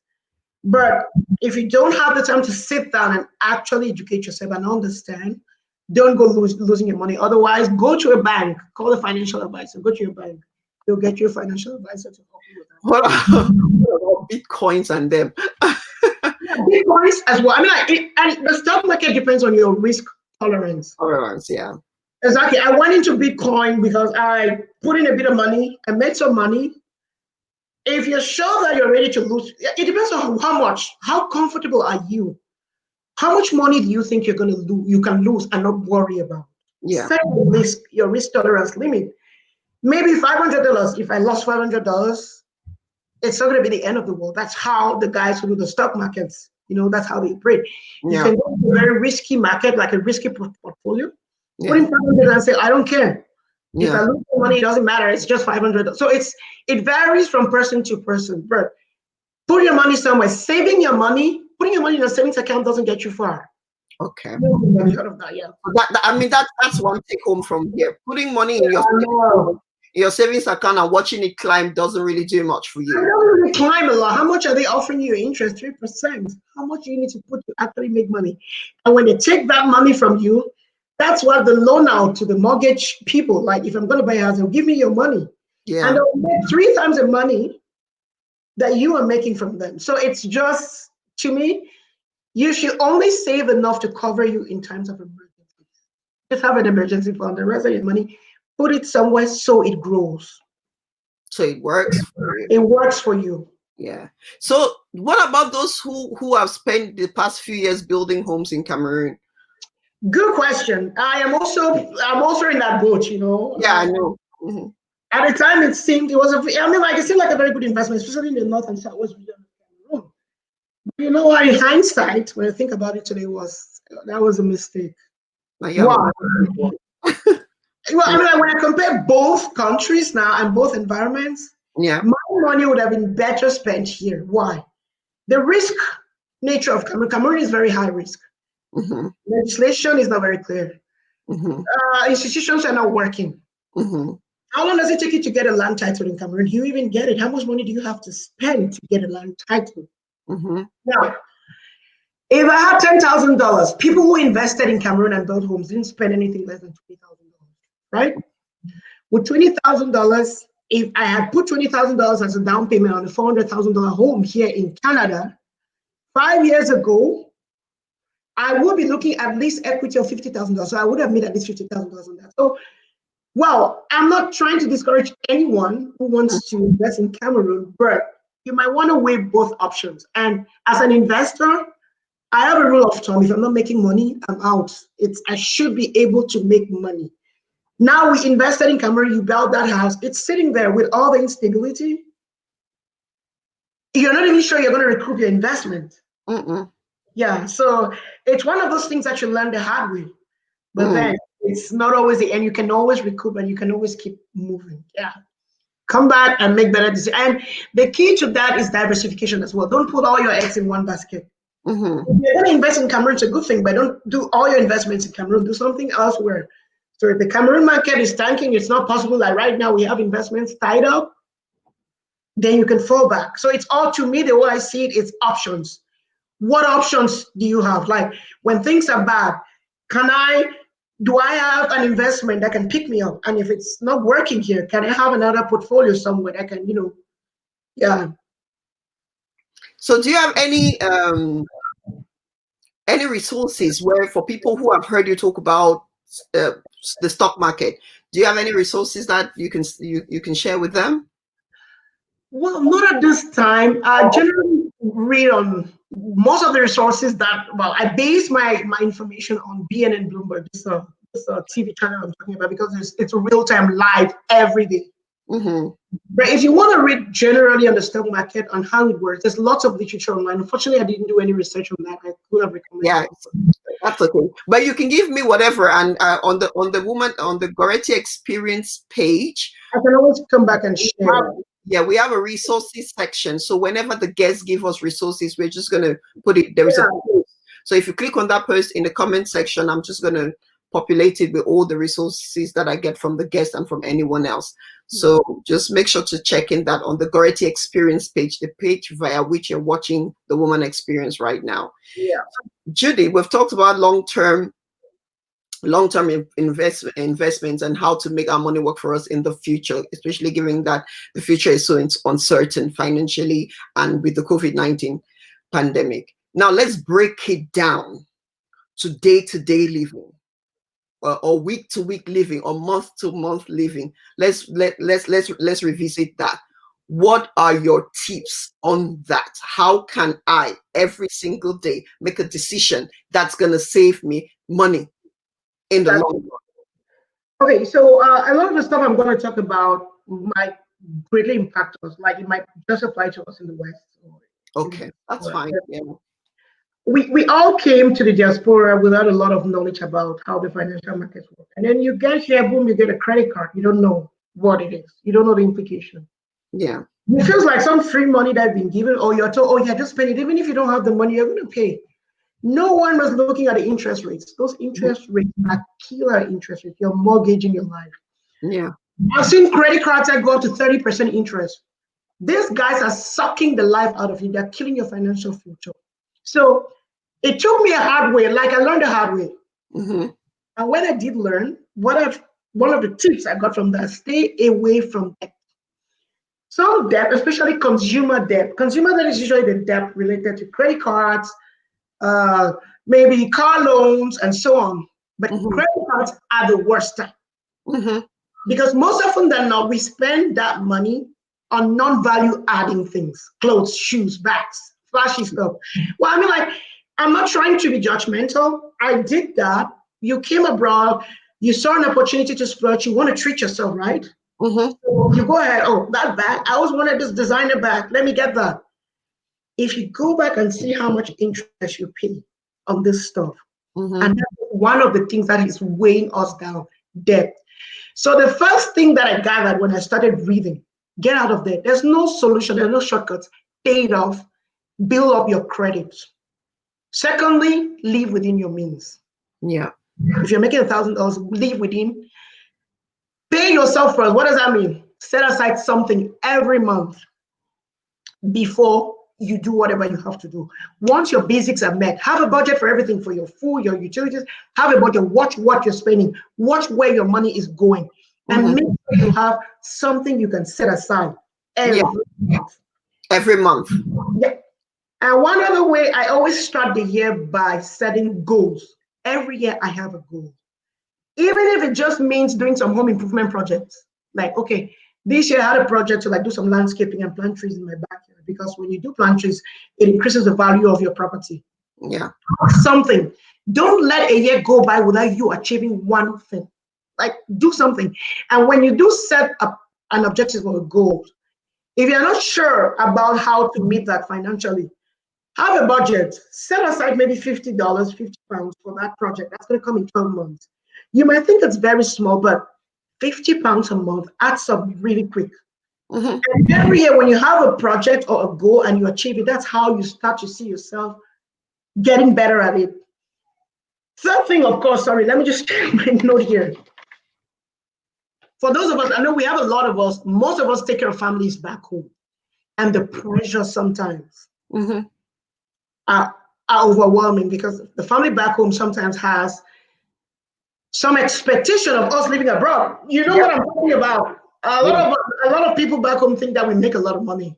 But if you don't have the time to sit down and actually educate yourself and understand, don't go losing your money. Otherwise, go to a bank, call a financial advisor, go to your bank. They'll get you a financial advisor to help you with that. What about Bitcoins and them? Bitcoins as well. I mean, and the stock market depends on your risk tolerance. Tolerance, yeah. Exactly. I went into Bitcoin because I put in a bit of money. I made some money. If you're sure that you're ready to lose, it depends on how much. How comfortable are you? How much money do you think you're going to lose? You can lose and not worry about. Yeah. Set the risk, your risk tolerance limit. Maybe $500. If I lost $500, it's not going to be the end of the world. That's how the guys who do the stock markets, that's how they operate. You Yeah. can go to a very risky market, like a risky portfolio, put Yeah. in 500 and say, I don't care. If I Yeah. lose money, it doesn't matter. It's just 500. So it varies from person to person. But put your money somewhere. Saving your money, putting your money in a savings account doesn't get you far. Okay. Have you heard of that? Yeah. I mean, that's one take home from here. Putting money in No. your savings account and watching it climb doesn't really do much for It you. doesn't really climb a lot. How much are they offering you interest? 3%. How much do you need to put to actually make money? And when they take that money from you, that's what the loan out to the mortgage people. Like, if I'm going to buy a house, they'll give me your money. Yeah. And they'll make 3 times the money that you are making from them. So it's just, to me, you should only save enough to cover you in times of emergency. Just have an emergency fund. The rest of your money, put it somewhere so it grows. So it works for you. It works for you. Yeah. So what about those who have spent the past few years building homes in Cameroon? Good question. I'm also in that boat, Yeah, I know. Mm-hmm. At the time, it seemed it seemed like a very good investment, especially in the north and southwest region of Cameroon. But you know what? In hindsight, when I think about it today, that was a mistake. Yeah. Why? Well, when I compare both countries now and both environments, Yeah. my money would have been better spent here. Why? The risk nature of Cameroon is very high risk. Mm-hmm. Legislation is not very clear. Mm-hmm. Institutions are not working. Mm-hmm. How long does it take you to get a land title in Cameroon? Do you even get it? How much money do you have to spend to get a land title? Mm-hmm. Now, if I had $10,000, people who invested in Cameroon and built homes didn't spend anything less than $20,000, right? With $20,000, if I had put $20,000 as a down payment on a $400,000 home here in Canada, 5 years ago, I would be looking at least equity of $50,000. So I would have made at least $50,000 on that. So, well, I'm not trying to discourage anyone who wants to invest in Cameroon, but you might want to weigh both options. And as an investor, I have a rule of thumb: if I'm not making money, I'm out. I should be able to make money. Now we invested in Cameroon, you built that house, it's sitting there with all the instability. You're not even sure you're going to recoup your investment. Mm-mm. Yeah, so it's one of those things that you learn the hard way. But then it's not always the end. You can always recoup and you can always keep moving. Yeah. Come back and make better decisions. And the key to that is diversification as well. Don't put all your eggs in one basket. Mm-hmm. If you're going to invest in Cameroon, it's a good thing, but don't do all your investments in Cameroon. Do something elsewhere. So if the Cameroon market is tanking, it's not possible that right now we have investments tied up, then you can fall back. So it's all, to me, the way I see it, it's options. What options do you have? Like, when things are bad, do I have an investment that can pick me up? And if it's not working here, can I have another portfolio somewhere that can, yeah. So do you have any resources where, for people who have heard you talk about the stock market, do you have any resources that you can share with them? Well, not at this time. I generally read on most of the resources I base my information on BNN Bloomberg, this TV channel I'm talking about, because it's a real-time live every day. Mm-hmm. But if you want to read generally on the stock market, on how it works, there's lots of literature online. Unfortunately, I didn't do any research on that. I could have recommended. Yeah, that's okay. But you can give me whatever, and on the Goretti Experience page, I can always come back and share. Yeah, we have a resources section. So whenever the guests give us resources, we're just going to put it. There is a post. So if you click on that post in the comment section, I'm just going to populate it with all the resources that I get from the guest and from anyone else. So just make sure to check in that on the Goretti Experience page, the page via which you're watching the Woman Experience right now. Yeah. Judy, we've talked about long-term investments and how to make our money work for us in the future, especially given that the future is so uncertain financially and with the COVID-19 pandemic. Now let's break it down to day-to-day living. or week to week living or month to month living. Let's revisit that. What are your tips on that? How can I every single day make a decision that's going to save me money in the long run? Okay, so a lot of the stuff I'm going to talk about might greatly impact us. Like it might just apply to us in the West. Okay, that's fine. Yeah. We all came to the diaspora without a lot of knowledge about how the financial markets work. And then you get here, boom, you get a credit card. You don't know what it is. You don't know the implication. Yeah. It feels like some free money that's been given, or you're told, oh yeah, just spend it. Even if you don't have the money, you're going to pay. No one was looking at the interest rates. Those interest rates are killer interest rates. You're mortgaging your life. Yeah. I've seen credit cards that go up to 30% interest. These guys are sucking the life out of you. They're killing your financial future. So it took me a hard way. Like I learned the hard way. And when I did learn, one of the tips I got from that, stay away from debt. Some debt, especially consumer debt. Consumer debt is usually the debt related to credit cards, maybe car loans, and so on. But credit cards are the worst time. Because most often than not, we spend that money on non-value adding things, clothes, shoes, bags, flashy stuff. Well, I mean, like, I'm not trying to be judgmental. I did that. You came abroad, you saw an opportunity to splurge, you want to treat yourself, right? So you go ahead, oh, that bag, I always wanted this designer bag, let me get that. If you go back and see how much interest you pay on this stuff, and that's one of the things that is weighing us down, debt. So the first thing that I gathered when I started reading, get out of debt. There's no solution, there's no shortcuts. Pay it off, build up your credit. Secondly, live within your means. Yeah. If you're making $1,000, live within. Pay yourself first. What does that mean? Set aside something every month before you do whatever you have to do. Once your basics are met, have a budget for everything, for your food, your utilities. Have a budget. Watch what you're spending. Watch where your money is going, and make sure you have something you can set aside every month. Every month. Yeah. And one other way, I always start the year by setting goals. Every year I have a goal. Even if it just means doing some home improvement projects. Like, okay, this year I had a project to like do some landscaping and plant trees in my backyard, because when you do plant trees, it increases the value of your property. Yeah. Something. Don't let a year go by without you achieving one thing. Like, do something. And when you do set up an objective or a goal, if you're not sure about how to meet that financially, have a budget. Set aside maybe $50, 50 pounds for that project. That's going to come in 12 months. You might think it's very small, but 50 pounds a month adds up really quick. And every year when you have a project or a goal and you achieve it, that's how you start to see yourself getting better at it. Third thing, of course, sorry, let me just check my note here. For those of us, I know we have a lot of us, most of us take care of families back home. And the pressure sometimes are overwhelming, because the family back home sometimes has some expectation of us living abroad. You know what I'm talking about? A lot of people back home think that we make a lot of money,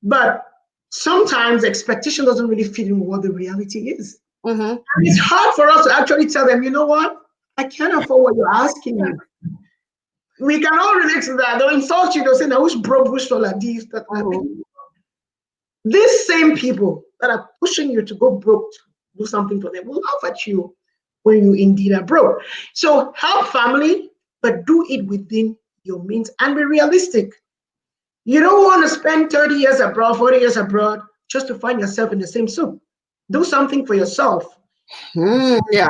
but sometimes expectation doesn't really fit in what the reality is. And it's hard for us to actually tell them, you know what? I can't afford what you're asking me. We can all relate to that. They'll insult you. They'll say, "Now who's broke? Who's all like this?" These same people that are pushing you to go broke to do something for them will laugh at you when you indeed are broke. So help family, but do it within your means and be realistic. You don't want to spend 30 years abroad, 40 years abroad just to find yourself in the same soup. Do something for yourself. Yeah.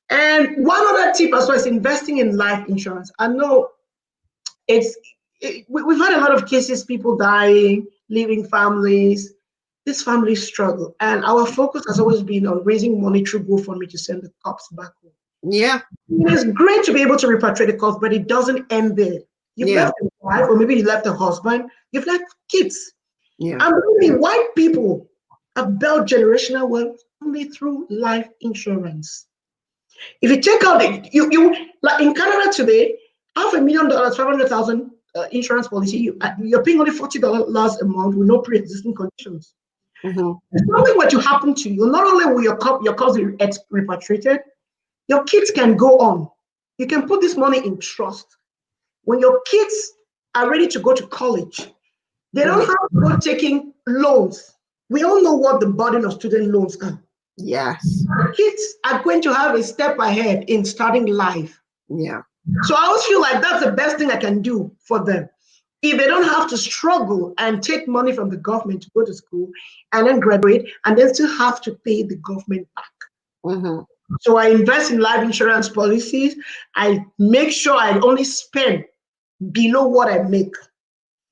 And one other tip as well is investing in life insurance. I know we've had a lot of cases, people dying, leaving families. This family struggle, and our focus has always been on raising money through GoFundMe to send the cops back home. Yeah. It's great to be able to repatriate the cops, but it doesn't end there. You've left a wife, or maybe you left a husband, you've left kids. Yeah. And really, white people have built generational wealth only through life insurance. If you take out you like in Canada today, $500,000, 500,000 insurance policy, you're paying only $40 a month with no pre-existing conditions. It's not only what you happen to you, not only will your cost be repatriated, Your kids can go on. You can put this money in trust. When your kids are ready to go to college, they don't have to go taking loans. We all know what the burden of student loans are. Yes. Kids are going to have a step ahead in starting life. Yeah. So I always feel like that's the best thing I can do for them. If they don't have to struggle and take money from the government to go to school and then graduate and then still have to pay the government back. Mm-hmm. So I invest in life insurance policies. I make sure I only spend below what I make.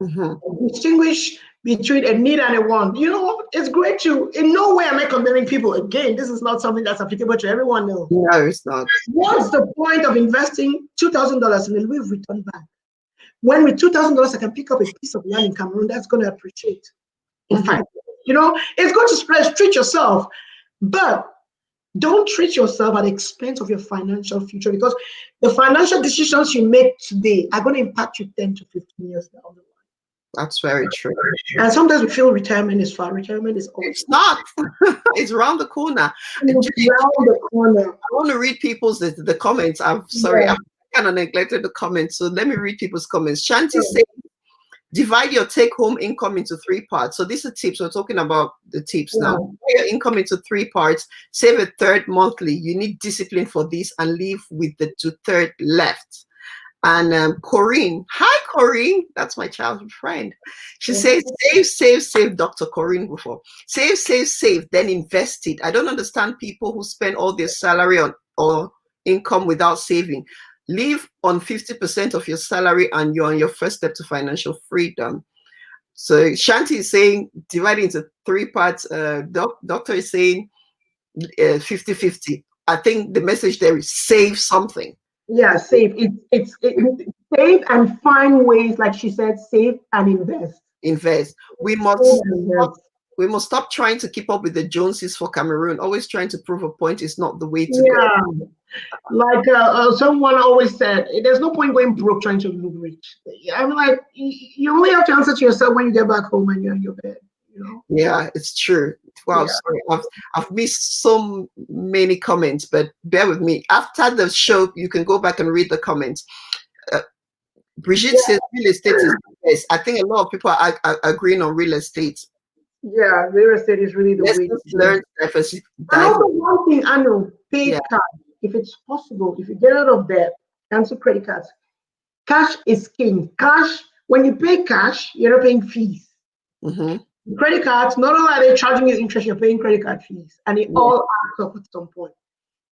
Mm-hmm. Distinguish between a need and a want. You know, it's great to, in no way am I condemning people. Again, this is not something that's applicable to everyone now. No, it's not. What's the point of investing $2,000 in a Louis Vuitton bag? When with $2,000 I can pick up a piece of land in Cameroon that's going to appreciate in 5 years. You know, it's going to spread, treat yourself, but don't treat yourself at the expense of your financial future, because the financial decisions you make today are going to impact you 10 to 15 years down the line. That's very true. And sometimes we feel retirement is far. Retirement is always. It's not. It's around the corner. It's around the corner. I want to read people's the comments. I'm sorry, I kind of neglected the comments, so let me read people's comments. Shanti says, divide your take-home income into 3 parts. So these are tips. We're talking about the tips now. Divide your income into 3 parts. Save a third monthly. You need discipline for this, and leave with the 2/3 left. And Corinne, hi Corinne, that's my childhood friend. She says, save, Dr. Corinne before. Save, then invest it. I don't understand people who spend all their salary on or income without saving. Live on 50% of your salary and you're on your first step to financial freedom. So Shanti is saying divide into 3 parts. Doctor is saying 50-50. I think the message there is save something. Yeah, save. It's save and find ways, like she said, save and invest. Invest. We must stop trying to keep up with the Joneses for Cameroon. Always trying to prove a point is not the way to go. Like someone always said, there's no point going broke trying to look rich. I'm like, you only have to answer to yourself when you get back home and you're in your bed. You know? Yeah, it's true. Wow, sorry. I've missed so many comments, but bear with me. After the show, you can go back and read the comments. Brigitte says real estate is the best. I think a lot of people are agreeing on real estate. Yeah, real estate is really the way. Learn diversity. And also one thing, I know, pay cash. If it's possible, if you get out of debt, cancel credit cards. Cash is king. Cash, when you pay cash, you're not paying fees. Credit cards, not only are they charging you interest, you're paying credit card fees, and it all adds up at some point.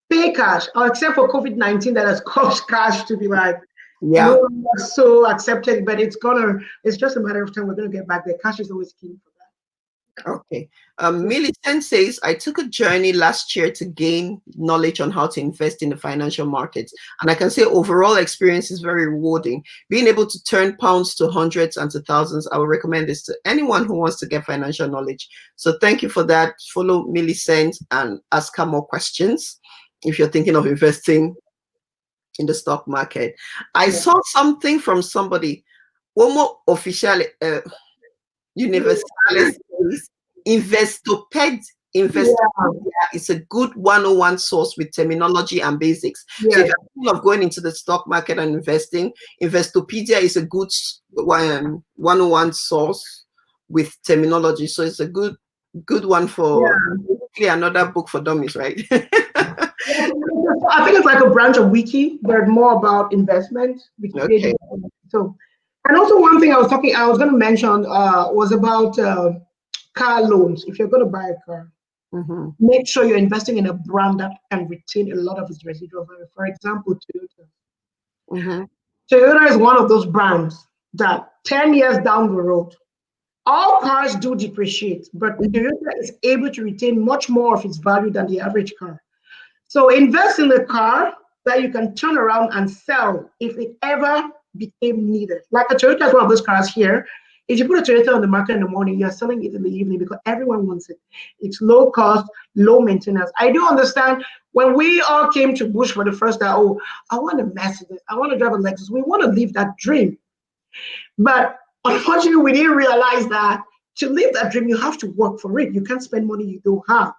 Pay cash, except for COVID-19 that has caused cash to be like, no one's so accepted, but it's just a matter of time. We're going to get back there. Cash is always key for that. Okay. Millicent says, I took a journey last year to gain knowledge on how to invest in the financial markets. And I can say overall experience is very rewarding. Being able to turn pounds to hundreds and to thousands, I would recommend this to anyone who wants to get financial knowledge. So thank you for that. Follow Millicent and ask her more questions if you're thinking of investing in the stock market. I saw something from somebody, one more official universalist Investoped. It's a good 101 source with terminology and basics. So if you're thinking of going into the stock market and investing, Investopedia is a good 101 source with terminology. So it's a good one for another book for dummies, right? I think it's like a branch of Wiki, but more about investment. Okay. So, and also one thing I was going to mention was about car loans. If you're going to buy a car, make sure you're investing in a brand that can retain a lot of its residual value. For example, Toyota. Toyota is one of those brands that 10 years down the road, all cars do depreciate, but Toyota is able to retain much more of its value than the average car. So invest in the car that you can turn around and sell if it ever became needed. Like a Toyota is one of those cars here. If you put a Toyota on the market in the morning, you're selling it in the evening because everyone wants it. It's low cost, low maintenance. I do understand when we all came to Bush for the first time, oh, I want a Mercedes, I want to drive a Lexus. We want to live that dream. But unfortunately, we didn't realize that to live that dream, you have to work for it. You can't spend money you don't have.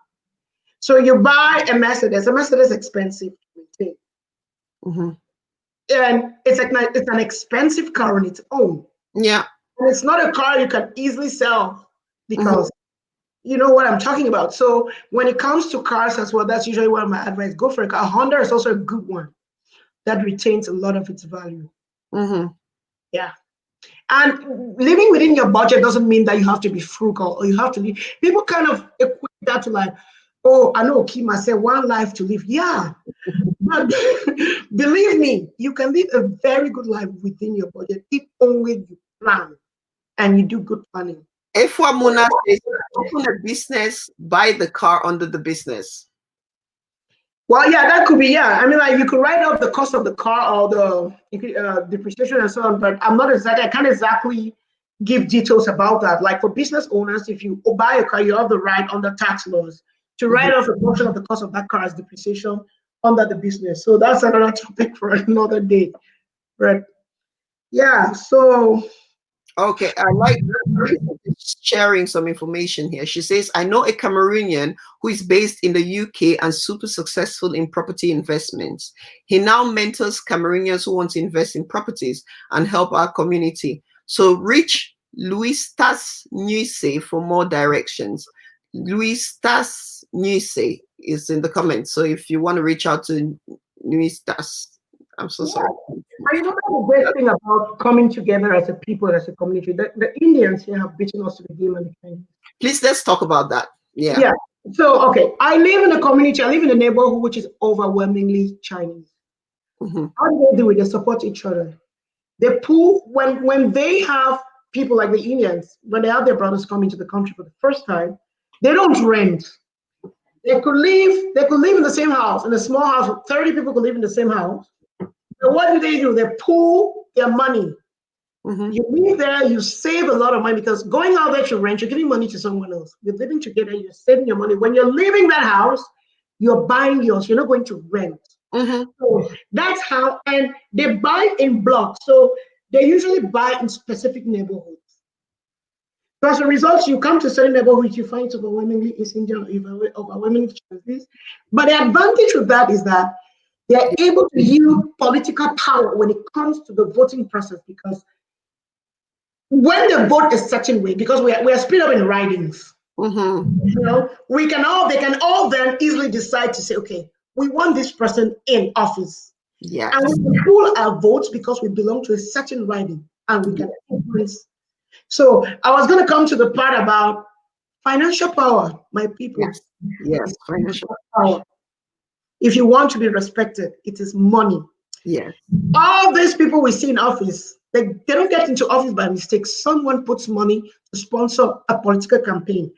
So you buy a Mercedes. A Mercedes is expensive to Mm-hmm. And it's an expensive car on its own. Yeah. And it's not a car you can easily sell Mm-hmm. because you know what I'm talking about. So when it comes to cars as well, that's usually one of my advice. Go for a car. A Honda is also a good one that retains a lot of its value. Mm-hmm. Yeah. And living within your budget doesn't mean that you have to be frugal or you have to live. People kind of equate that to like, oh, I know Kima said one life to live. Yeah. But believe me, you can live a very good life within your budget if only you plan and you do good planning. If Muna says open a business, buy the car under the business. Well, yeah, that could be, yeah. I mean, like you could write off the cost of the car or the depreciation and so on, but I can't exactly give details about that. Like for business owners, if you buy a car, you have the right under tax laws to write off a portion of the cost of that car as depreciation under the business. So that's another topic for another day. But yeah, so Okay, I like sharing some information here. She says, I know a Cameroonian who is based in the UK and super successful in property investments. He now mentors Cameroonians who want to invest in properties and help our community. So reach Luis Tas Nuse for more directions. Luis Tas Nuse is in the comments. So if you want to reach out to Luis Tas, I'm so sorry. And you know that's the great thing about coming together as a people, as a community. The Indians here have beaten us to the game and the Chinese. Please, let's talk about that. Yeah. Yeah. So, okay, I live in a community, I live in a neighborhood which is overwhelmingly Chinese. Mm-hmm. How do they do it? They support each other. They pull, when they have people like the Indians, when they have their brothers coming to the country for the first time, they don't rent. They could live in the same house, in a small house, 30 people could live in the same house. And what do? They pool their money. Mm-hmm. You live there, you save a lot of money because going out there to rent, you're giving money to someone else. You're living together, you're saving your money. When you're leaving that house, you're buying yours. You're not going to rent. Mm-hmm. So that's how, and they buy in blocks. So they usually buy in specific neighborhoods. So as a result, you come to certain neighborhoods, you find overwhelmingly East Indian, overwhelmingly Chinese. But the advantage with that is that they're able to yield political power when it comes to the voting process because when they vote a certain way, because we are split up in ridings, Mm-hmm. you know, they can all then easily decide to say, okay, we want this person in office. Yes. And we can pool our votes because we belong to a certain riding and we can influence. So I was going to come to the part about financial power, my people. Yes. Yes. Financial power. If you want to be respected, it is money. Yes. All these people we see in office, they don't get into office by mistake. Someone puts money to sponsor a political campaign.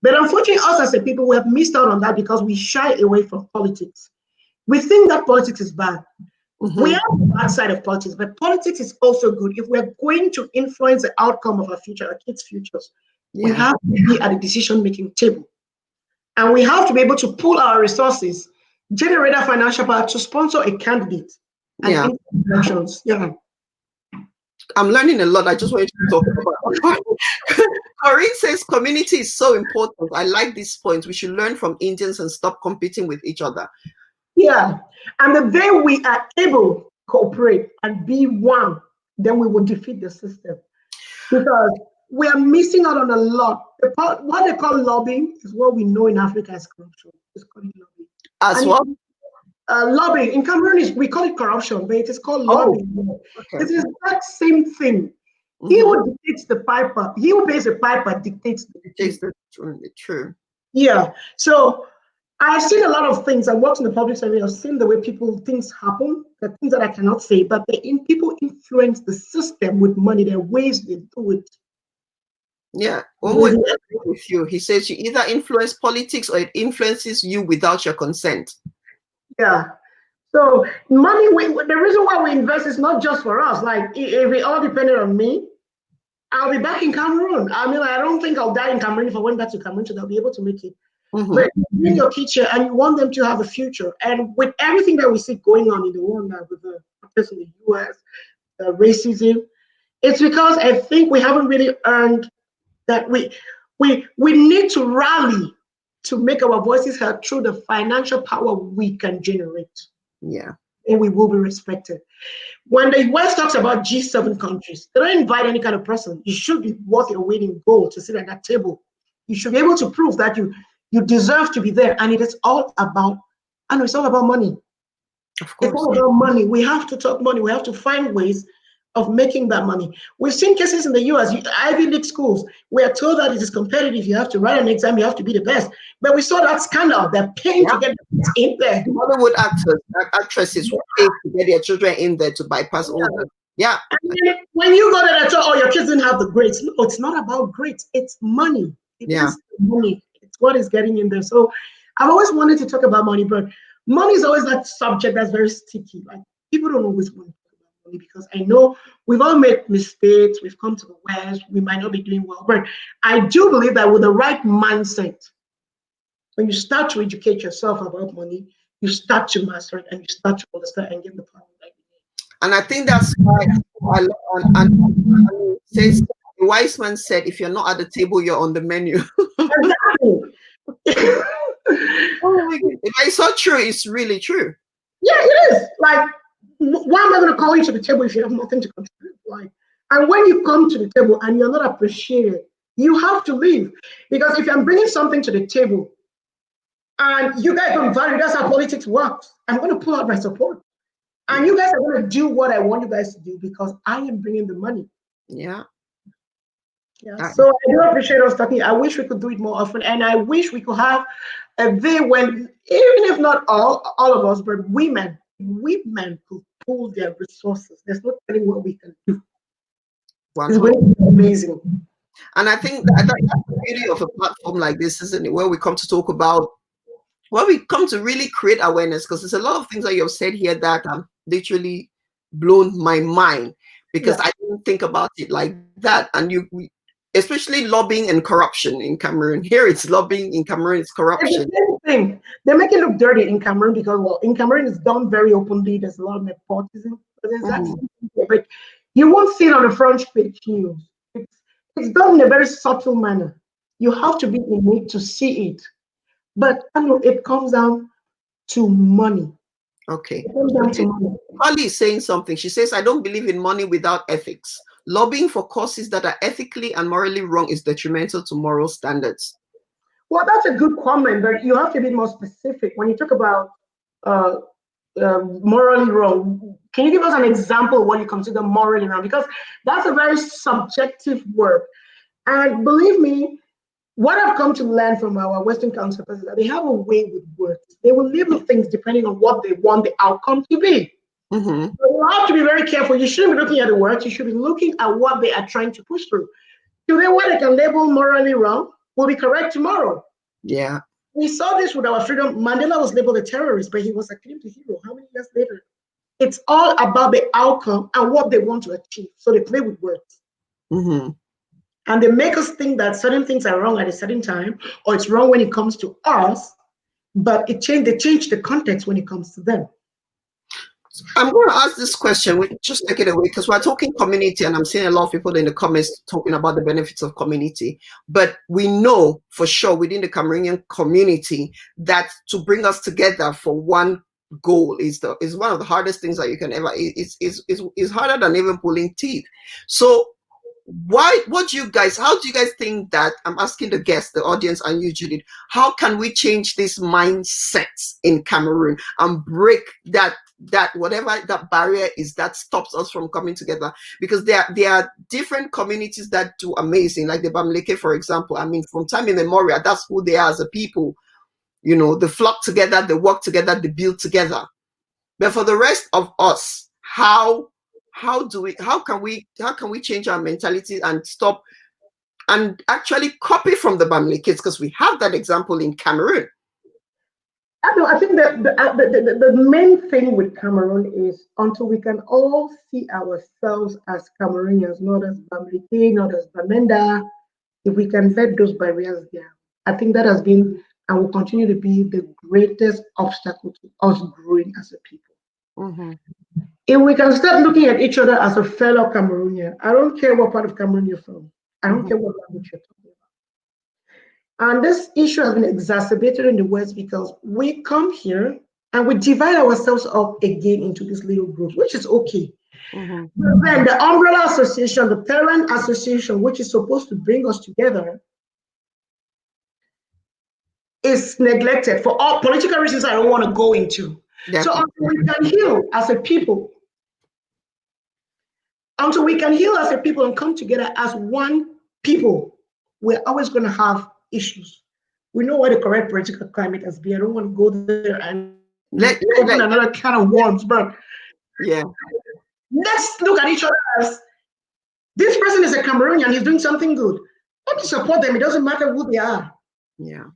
But unfortunately, us as a people, we have missed out on that because we shy away from politics. We think that politics is bad. Mm-hmm. We have the bad side of politics, but politics is also good. If we're going to influence the outcome of our future, our kids' futures, we have to be at the decision-making table. And we have to be able to pool our resources, generate a financial power to sponsor a candidate and elections. Yeah. I'm learning a lot. I just wanted to talk about. Corinne says community is so important. I like this point. We should learn from Indians and stop competing with each other. Yeah. And the day we are able to cooperate and be one, then we will defeat the system. Because we are missing out on a lot. What they call lobbying is what we know in Africa as corruption. It's called lobbying. As well? Lobbying. In Cameroon, we call it corruption, but it is called lobbying. Okay. It's the exact same thing. Mm-hmm. He who dictates the piper, he who pays the piper dictates the true. Yeah. So I've seen a lot of things. I worked in the public service. I've seen the way things happen, the things that I cannot say, but people influence the system with money. There are ways they do it. Yeah. Always with you. He says you either influence politics or it influences you without your consent. Yeah. So money, the reason why we invest is not just for us. Like if it all depended on me, I'll be back in Cameroon. I mean, I don't think I'll die in Cameroon if I went back to Cameroon, so they'll be able to make it. Mm-hmm. But you bring your kids here and you want them to have a future. And with everything that we see going on in the world now, with the protests in the US, racism, it's because I think we haven't really earned that we need to rally to make our voices heard through the financial power we can generate. Yeah. and we will be respected. When the West talks about G7 countries, they don't invite any kind of person. You should be worth your weight in gold to sit at that table. You should be able to prove that you deserve to be there. And it is all about, I know it's all about money. Of It's course. all about money. We have to talk money. We have to find ways of making that money. We've seen cases in the US, Ivy League schools, we are told that it is competitive. You have to write an exam, you have to be the best. But we saw that scandal. They're paying to get in there. Hollywood actresses who pay to get their children in there to bypass all the. Yeah. And then when you go there and talk, oh, your kids didn't have the grades. No, it's not about grades. It's money. It is money. It's what is getting in there. So I've always wanted to talk about money, but money is always that subject that's very sticky. Like people don't always want to talk about money because I know we've all made mistakes. We've come to the West. We might not be doing well, but I do believe that with the right mindset, when you start to educate yourself about money, you start to master it and you start to understand and get the power that you need. And I think that's why and says a wise man said, if you're not at the table, you're on the menu. Exactly. Oh my God. It's so true. It's really true. Yeah, it is. Like, why am I going to call you to the table if you have nothing to contribute? Like, and when you come to the table and you're not appreciated, you have to leave. Because if I'm bringing something to the table and you guys don't value, that's how politics works. I'm going to pull out my support. And you guys are going to do what I want you guys to do because I am bringing the money. Yeah. So I do appreciate us talking. I wish we could do it more often. And I wish we could have a day when, even if not all of us, but women could pool their resources. There's no telling what we can do. It's going to be amazing. And I think that's the beauty of a platform like this, isn't it? Where we come to talk about, where we come to really create awareness, because there's a lot of things that you've said here that have literally blown my mind, because I didn't think about it like that. And especially lobbying and corruption in Cameroon. Here it's lobbying, in Cameroon it's corruption. It's the same thing. They make it look dirty in Cameroon because, well, in Cameroon it's done very openly. There's a lot of nepotism. But you won't see it on the front page news. It's done in a very subtle manner. You have to be in it to see it. But I know it comes down to money. Okay. It comes down to money. Holly is saying something. She says, I don't believe in money without ethics. Lobbying for causes that are ethically and morally wrong is detrimental to moral standards. Well, that's a good comment, but you have to be more specific. When you talk about morally wrong, can you give us an example of what you consider morally wrong? Because that's a very subjective word. And believe me, what I've come to learn from our Western counterparts is that they have a way with words. They will label things depending on what they want the outcome to be. So you have to be very careful. You shouldn't be looking at the words. You should be looking at what they are trying to push through. Today, what they can label morally wrong will be correct tomorrow. Yeah. We saw this with our freedom. Mandela was labeled a terrorist, but he was acclaimed a hero. How many years later? It's all about the outcome and what they want to achieve. So they play with words. And they make us think that certain things are wrong at a certain time, or it's wrong when it comes to us, but they change the context when it comes to them. I'm going to ask this question. We just take it away because we're talking community, and I'm seeing a lot of people in the comments talking about the benefits of community. But we know for sure within the Cameroonian community that to bring us together for one goal is one of the hardest things that you can ever. It's harder than even pulling teeth. So how do you guys think that, I'm asking the guests, the audience, and you, Judith, how can we change this mindset in Cameroon and break that whatever that barrier is that stops us from coming together? Because there are different communities that do amazing, like the Mbeleke, for example. I mean, from time immemorial, that's who they are as a people. You know, they flock together, they work together, they build together. But for the rest of us, how can we change our mentality and stop and actually copy from the Mbeleke, because we have that example in Cameroon? I think that the main thing with Cameroon is until we can all see ourselves as Cameroonians, not as Mbeleke, not as Bamenda, if we can let those barriers down, I think that has been and will continue to be the greatest obstacle to us growing as a people. If we can start looking at each other as a fellow Cameroonian, I don't care what part of Cameroon you're from. I don't care what language you're talking about. And this issue has been exacerbated in the West because we come here And we divide ourselves up again into these little groups, which is okay. Mm-hmm. But then the umbrella association, the parent association, which is supposed to bring us together, is neglected for all political reasons I don't want to go into. Yeah. So until we can heal as a people, and come together as one people, we're always going to have issues. We know what the correct political climate has been. I don't want to go there and open another can of worms, but yeah. let's look at each other as this person is a Cameroonian, he's doing something good. Let me support them. It doesn't matter who they are. Yeah.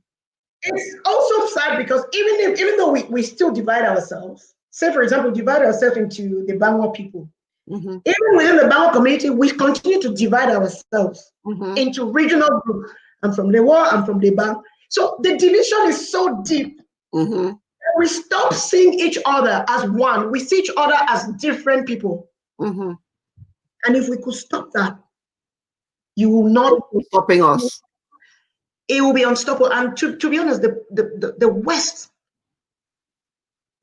It's also sad because even though we still divide ourselves, say for example, divide ourselves into the Bangwa people. Mm-hmm. Even within the Bangwa community, we continue to divide ourselves Mm-hmm. into regional groups. I'm from the War, I'm from the Bang. So the division is so deep. Mm-hmm. We stop seeing each other as one. We see each other as different people. Mm-hmm. And if we could stop that, you will not stopping us. It will be unstoppable. And to be honest, the West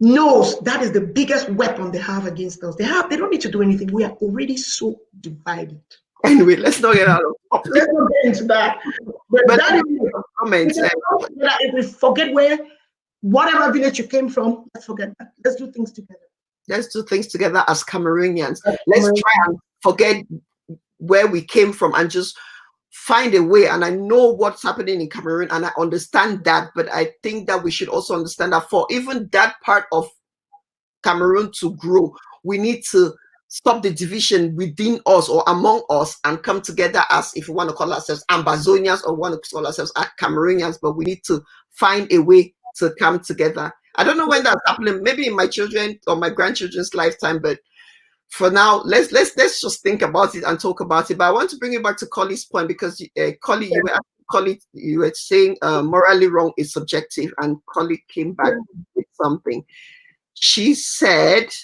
knows that is the biggest weapon they have against us. They don't need to do anything. We are already so divided. Anyway, let's not get out of Let's not get into that. But that is comments. if we forget whatever village you came from, let's forget that. Let's do things together. Let's do things together as Cameroonians. Let's try and forget where we came from and just find a way. And I know what's happening in Cameroon and I understand that, but I think that we should also understand that for even that part of Cameroon to grow, we need to stop the division within us or among us and come together as, if we want to call ourselves Ambazonians or want to call ourselves Cameroonians, but we need to find a way to come together. I don't know when that's happening, maybe in my children or my grandchildren's lifetime, but for now, let's just think about it and talk about it. But I want to bring you back to Collie's point because Collie, you were saying morally wrong is subjective, and Collie came back with something. She said,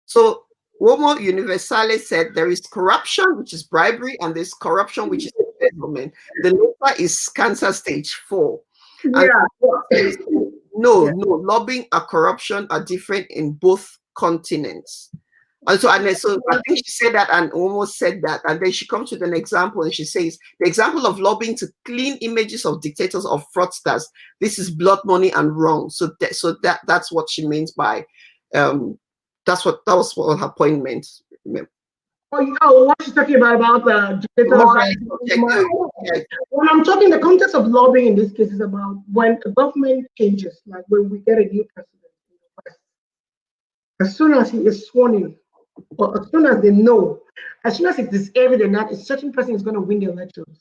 so Homo Universalis said there is corruption, which is bribery, and there's corruption, which is embezzlement. The latter is cancer stage 4. Yeah. No, lobbying and corruption are different in both continents. And so I think she said that and almost said that. And then she comes with an example and she says, the example of lobbying to clean images of dictators or fraudsters, this is blood money and wrong. So that's what she means by, that was what her point meant. What she's talking about the dictators. When I'm talking, the context of lobbying in this case is about when a government changes, like when we get a new president in the West. As soon as he is sworn in, or as soon as they know, as soon as it is evident that a certain person is going to win the elections,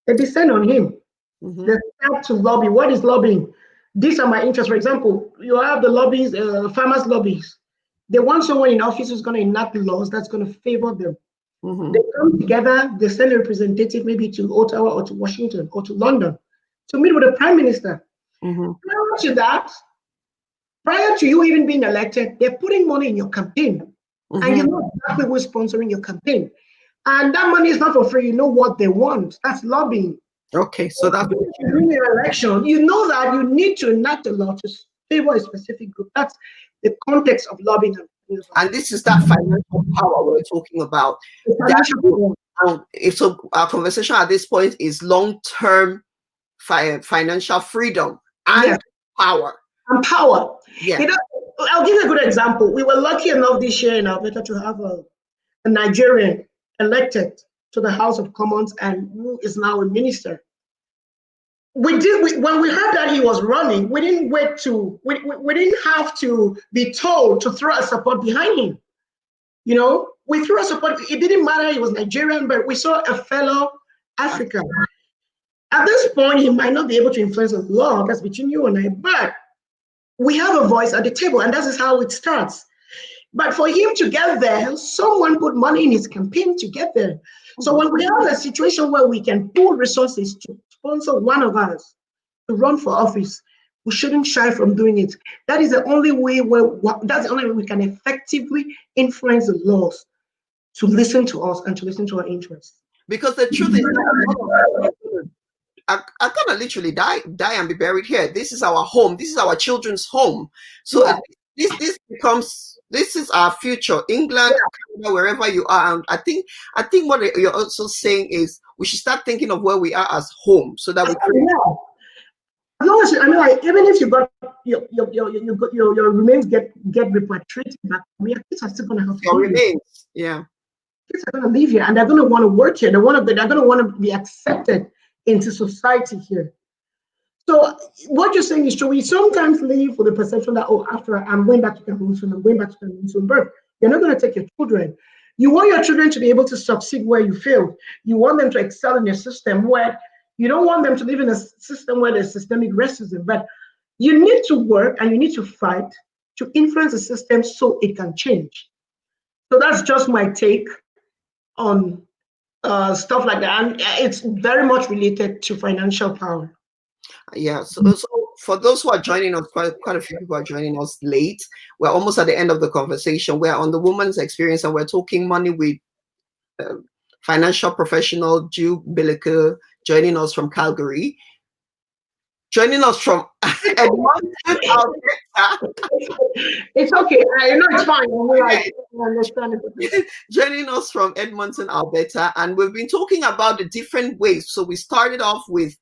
they descend on him. Mm-hmm. They start to lobby. What is lobbying? These are my interests. For example, you have the lobbies, farmers' lobbies. They want someone in office who's going to enact laws that's going to favor them. Mm-hmm. They come together, they send a representative maybe to Ottawa or to Washington or to London to meet with the Prime Minister. Mm-hmm. Prior to that, prior to you even being elected, they're putting money in your campaign. Mm-hmm. And you know exactly who's sponsoring your campaign. And that money is not for free. You know what they want. That's lobbying. Okay, so that's during your election, you know that you need to enact a law to favor a specific group. That's the context of lobbying. And this is that financial power we're talking about. So our conversation at this point is long-term financial freedom and power. And power. Yeah. You know, I'll give you a good example. We were lucky enough this year in Alberta to have a Nigerian elected to the House of Commons and who is now a minister. When we heard that he was running, we didn't we didn't have to be told to throw a support behind him. You know, we threw a support. It didn't matter he was Nigerian, but we saw a fellow African. At this point, he might not be able to influence the law. That's between you and I, but we have a voice at the table, and that is how it starts. But for him to get there, someone put money in his campaign to get there. So when we have a situation where we can pool resources to sponsor one of us to run for office, we shouldn't shy from doing it. That is the only way we can effectively influence the laws to listen to us and to listen to our interests. Because the truth is, are gonna literally die and be buried here. This is our home. This is our children's home. So Yeah. this is our future. England, Canada, wherever you are. And I think what you're also saying is we should start thinking of where we are as home, so that we create. Yeah. As long as I mean, like, even if you got your remains get repatriated back, your kids are still gonna have to Your live here. remains. Yeah. Kids are gonna live here, and they're gonna want to work here. They're gonna want to be accepted into society here. So what you're saying is true. We sometimes live with the perception that, oh, after I'm going back to Cameroon soon, I'm going back to Cameroon soon. But you're not going to take your children. You want your children to be able to succeed where you failed. You want them to excel in your system where you don't want them to live in a system where there's systemic racism. But you need to work and you need to fight to influence the system so it can change. So that's just my take on stuff like that. And it's very much related to financial power. Yeah, so for those who are joining us, quite a few people are joining us late. We're almost at the end of the conversation. We're on the woman's experience, and we're talking money with financial professional Judith Mbeleke, joining us from Calgary, joining us from Edmonton, Alberta. It's okay. I know it's fine. I understand it. Joining us from Edmonton, Alberta, and we've been talking about the different ways. So we started off with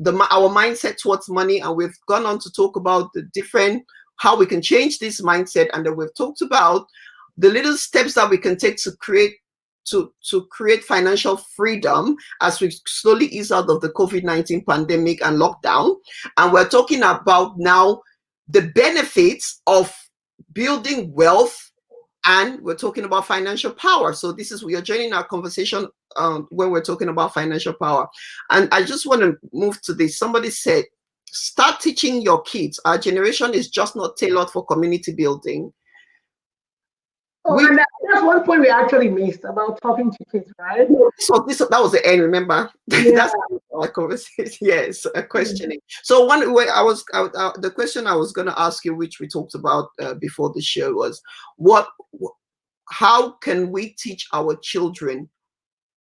our mindset towards money, and we've gone on to talk about the different how we can change this mindset, and then we've talked about the little steps that we can take to create financial freedom as we slowly ease out of the COVID-19 pandemic and lockdown. And we're talking about now the benefits of building wealth, and we're talking about financial power. So we are joining our conversation when we're talking about financial power. And I just want to move to this. Somebody said, start teaching your kids. Our generation is just not tailored for community building. And that's one point we actually missed about talking to kids, right? So that was the end. Remember, that's our conversation. Yes, questioning. So one way the question I was going to ask you, which we talked about before the show, was how can we teach our children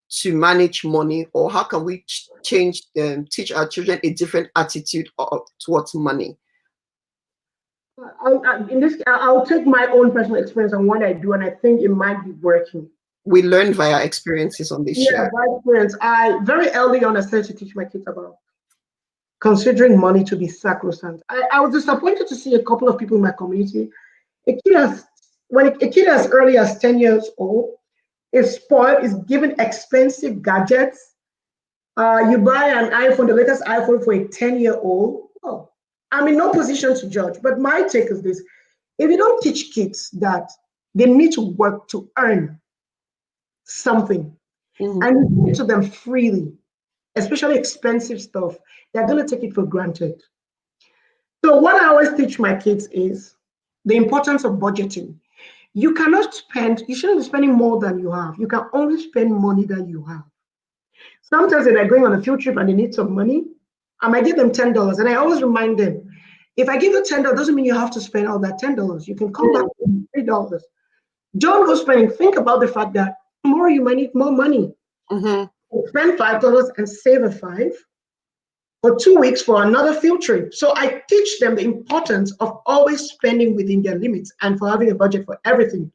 to manage money, or how can we teach our children a different attitude towards money? I'll take my own personal experience on what I do, and I think it might be working. We learn via experiences on this show. By experience. I very early on I started to teach my kids about considering money to be sacrosanct. I was disappointed to see a couple of people in my community. A kid as early as 10 years old is spoiled, is given expensive gadgets. You buy an iPhone, the latest iPhone for a 10-year-old. Oh, I'm in no position to judge, but my take is this. If you don't teach kids that they need to work to earn something, and you give it to them freely, especially expensive stuff, they're going to take it for granted. So what I always teach my kids is the importance of budgeting. You shouldn't be spending more than you have. You can only spend money that you have. Sometimes when they're going on a field trip and they need some money, I might give them $10. And I always remind them, if I give you $10, doesn't mean you have to spend all that $10. You can come back with $3. Don't go spending. Think about the fact that tomorrow you might need more money. Spend $5 and save a $5 for 2 weeks for another field trip. So I teach them the importance of always spending within their limits and for having a budget for everything.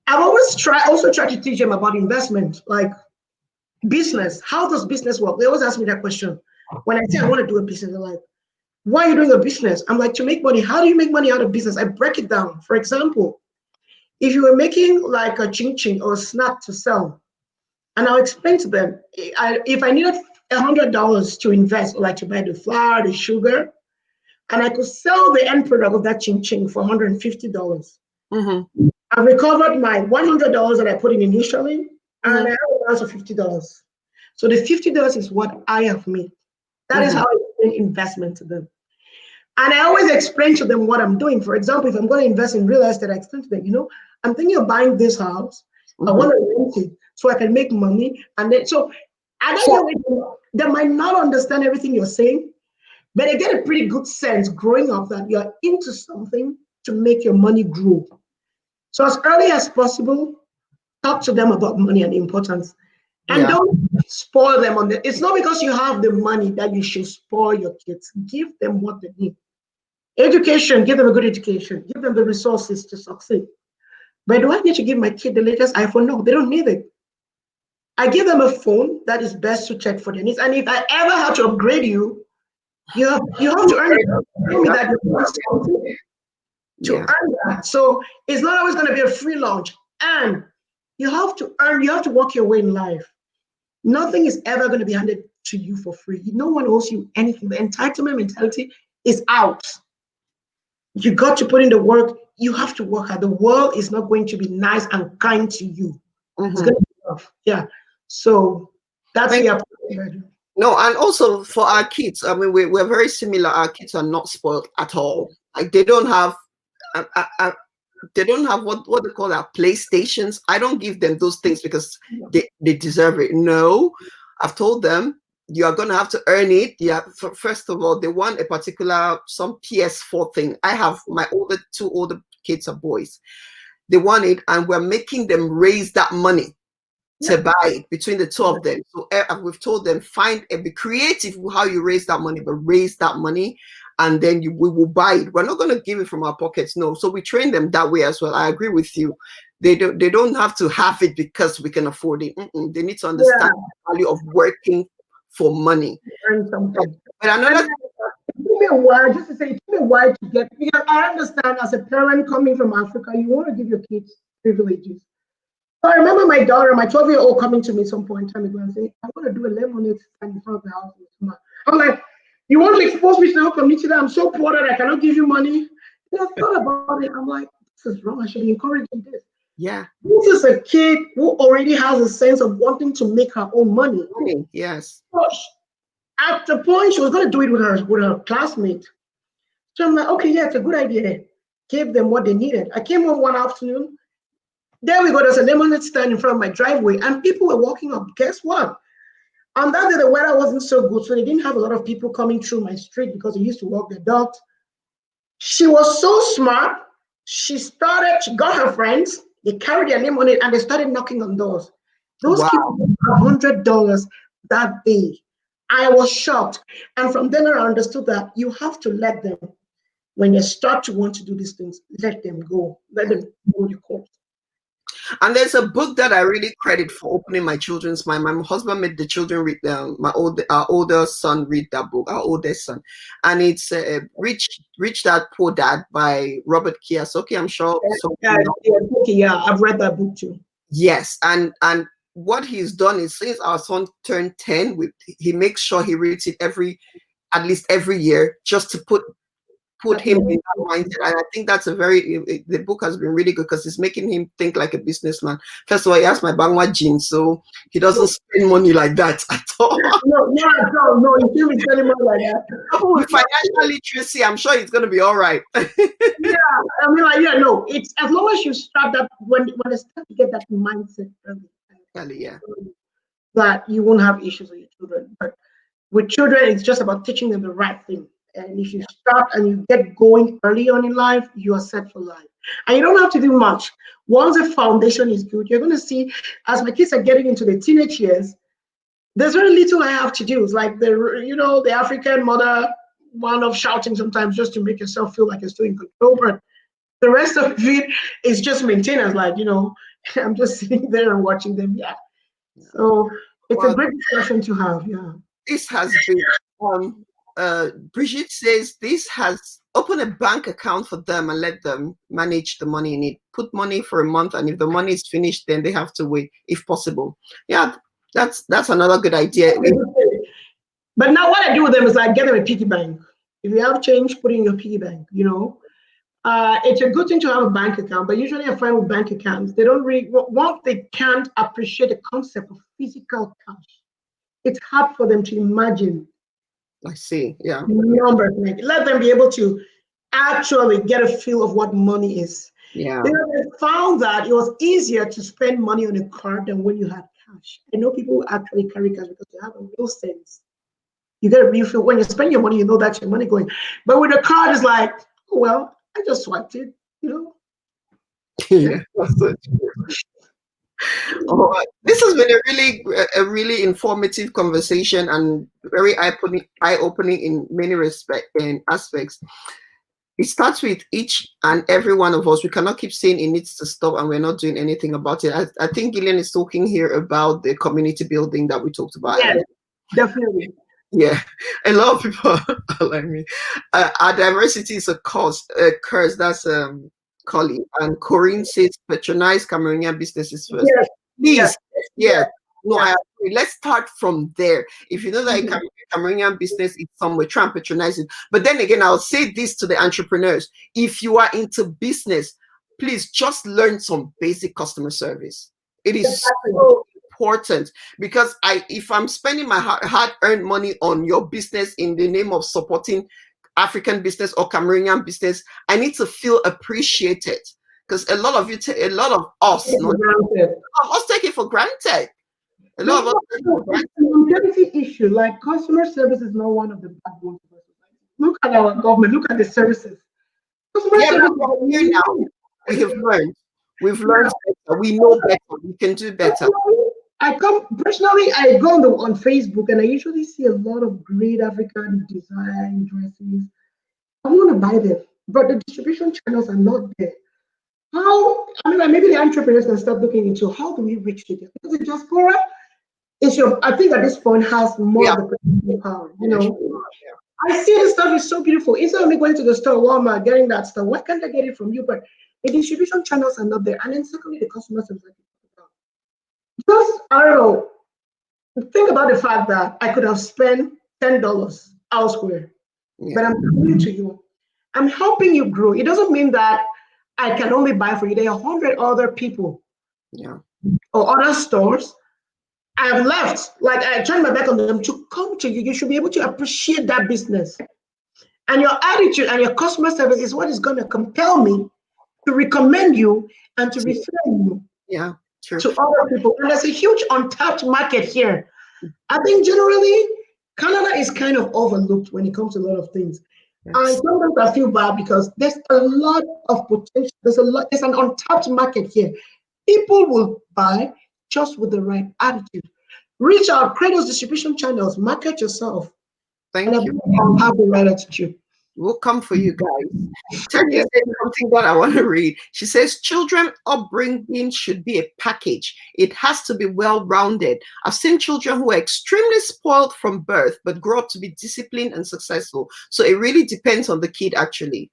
I've always tried to teach them about investment, like business. How does business work? They always ask me that question. When I say I want to do a business, they're like, why are you doing a business? I'm like, to make money. How do you make money out of business? I break it down. For example, if you were making like a chin-chin or a snack to sell, and I'll explain to them, if I needed $100 to invest, or like to buy the flour, the sugar, and I could sell the end product of that chin-chin for $150. I've recovered my $100 that I put in initially, and I have also $50. So the $50 is what I have made. That is how I explain investment to them. And I always explain to them what I'm doing. For example, if I'm going to invest in real estate, I explain to them, I'm thinking of buying this house. I want to rent it so I can make money. And then, they might not understand everything you're saying, but they get a pretty good sense growing up that you're into something to make your money grow. So as early as possible, talk to them about money and the importance. And don't spoil them on the. It's not because you have the money that you should spoil your kids. Give them what they need. Education, give them a good education. Give them the resources to succeed. But do I need to give my kid the latest iPhone? No, they don't need it. I give them a phone that is best suited for their needs. And if I ever have to upgrade you, you have to earn it. Tell me that to earn that. So it's not always going to be a free lunch. And you have to earn, you have to work your way in life. Nothing is ever going to be handed to you for free. No one owes you anything. The entitlement mentality is out. You got to put in the work. You have to work hard. The world is not going to be nice and kind to you. It's going to be tough. Yeah. So that's the approach. No, and also for our kids, I mean, we're very similar. Our kids are not spoiled at all. Like they don't have what they call that PlayStations. I don't give them those things because they deserve it. No, I've told them you are going to have to earn it. Yeah. First of all, they want a particular some PS4 thing. I have my two older kids are boys. They want it, and we're making them raise that money to buy it between the two of them. So we've told them be creative with how you raise that money, but raise that money, and then we will buy it. We're not going to give it from our pockets, no. So we train them that way as well. I agree with you. They don't have to have it because we can afford it. They need to understand the value of working for money. Earn something. But another it took me a while, just to say, it took me a while to get, because I understand as a parent coming from Africa, you want to give your kids privileges. So I remember my daughter, my 12-year-old, coming to me some point in time ago and saying, I want to do a lemonade stand in front of the house. I'm like, you want to expose me to the whole community that I'm so poor that I cannot give you money? And I thought about it. I'm like, this is wrong. I should be encouraging this. Yeah. This is a kid who already has a sense of wanting to make her own money. Yes. So at the point, she was going to do it with her classmate. So I'm like, okay, yeah, it's a good idea. Gave them what they needed. I came home one afternoon. There we go. There's a lemonade stand in front of my driveway, and people were walking up. Guess what? On that day, the weather wasn't so good, so they didn't have a lot of people coming through my street because they used to walk their dogs. She was so smart. She got her friends. They carried their lemonade, and they started knocking on doors. Those people got $100 that day. I was shocked. And from then on, I understood that you have to let them, when you start to want to do these things, let them go. Let them go your course. And there's a book that I really credit for opening my children's mind. My husband made the children read our older son read that book, our oldest son, and it's Rich Dad Poor Dad by Robert Kiyosaki. I'm sure. Yeah, I've read that book too. Yes, and what he's done is since our son turned 10, he makes sure he reads it at least every year, just to put him in that mindset. And I think that's the book has been really good because it's making him think like a businessman. First of all, he has my Bangwa gene, so he doesn't spend money like that at all. No, he shouldn't be spending money like that. With financial literacy, I'm sure he's going to be all right. It's as long as you start that, when they start to get that mindset early, that you won't have issues with your children. But with children, it's just about teaching them the right thing. And if you start and you get going early on in life, you are set for life. And you don't have to do much. Once the foundation is good, you're going to see, as my kids are getting into the teenage years, there's very little I have to do. It's like the African mother one of shouting sometimes just to make yourself feel like you're still in control. But the rest of it is just maintenance. Like, I'm just sitting there and watching them. Yeah. So it's a great discussion to have. Yeah. This has been Brigitte says this has opened a bank account for them and let them manage the money in it. Put money for a month, and if the money is finished, then they have to wait, if possible. Yeah, that's another good idea. But now what I do with them is I get them a piggy bank. If you have change, put it in your piggy bank. It's a good thing to have a bank account, but usually I find with bank accounts, they don't really, once they can't appreciate the concept of physical cash, it's hard for them to imagine. I see. Yeah. Numbers. Let them be able to actually get a feel of what money is. Yeah. They found that it was easier to spend money on a card than when you had cash. I know people who actually carry cash because they have a real sense. You get a real feel. When you spend your money, you know that's your money going. But with a card, it's like, oh, well, I just swiped it, Yeah, that's it. Oh, this has been a really informative conversation and very eye-opening in many aspects. It starts with each and every one of us. We cannot keep saying it needs to stop and we're not doing anything about it. I think Gillian is talking here about the community building that we talked about. Yes, definitely. Yeah, a lot of people are like me. Our diversity is a curse. That's Collie. And Corinne says patronize Cameroonian businesses first. Yes, Please, yes, yeah. No, yes. I agree. Let's start from there. If you know that a Cameroonian business is somewhere, try and patronize it. But then again, I'll say this to the entrepreneurs: if you are into business, please just learn some basic customer service. It is Exactly. so important because if I'm spending my hard-earned money on your business in the name of supporting African business or Cameroonian business, I need to feel appreciated because a lot of us, It's no, granted. us take it for granted. A No, lot of us no, take it no, for it's granted. a longevity issue. Like customer service is not one of the backbones of our society. Look at our government. Look at the services. Customer Yeah, service but we're here now. We have learned. We've learned better. We know better. We can do better. I come personally, I go on Facebook and I usually see a lot of great African design dresses. I want to buy them, but the distribution channels are not there. How, I mean, like maybe the entrepreneurs can start looking into how do we reach to them? Because the diaspora is I think at this point has more Yeah. of the purchasing power, you Yeah, know. sure. I see this stuff is so beautiful. Instead of me going to the store, Walmart, getting that stuff, why can't I get it from you? But the distribution channels are not there. And then secondly, the customer service. Just, I don't know, think about the fact that I could have spent $10 elsewhere, Yeah. but I'm coming to you. I'm helping you grow. It doesn't mean that I can only buy for you. There are 100 other people Yeah. or other stores I've left. Like I turned my back on them to come to you. You should be able to appreciate that business. And your attitude and your customer service is what is going to compel me to recommend you and to refer you Yeah. True. to other people. And there's a huge untapped market here. I think generally Canada is kind of overlooked when it comes to a lot of things. And Yes. sometimes I feel bad because there's a lot of potential. There's an untapped market here. People will buy just with the right attitude. Reach out, create those distribution channels, market yourself, and Thank you. everyone have the right attitude. We'll come for you guys. Terry Yes. said something that I want to read. She says, children upbringing should be a package. It has to be well-rounded. I've seen children who are extremely spoiled from birth, but grow up to be disciplined and successful. So it really depends on the kid, actually.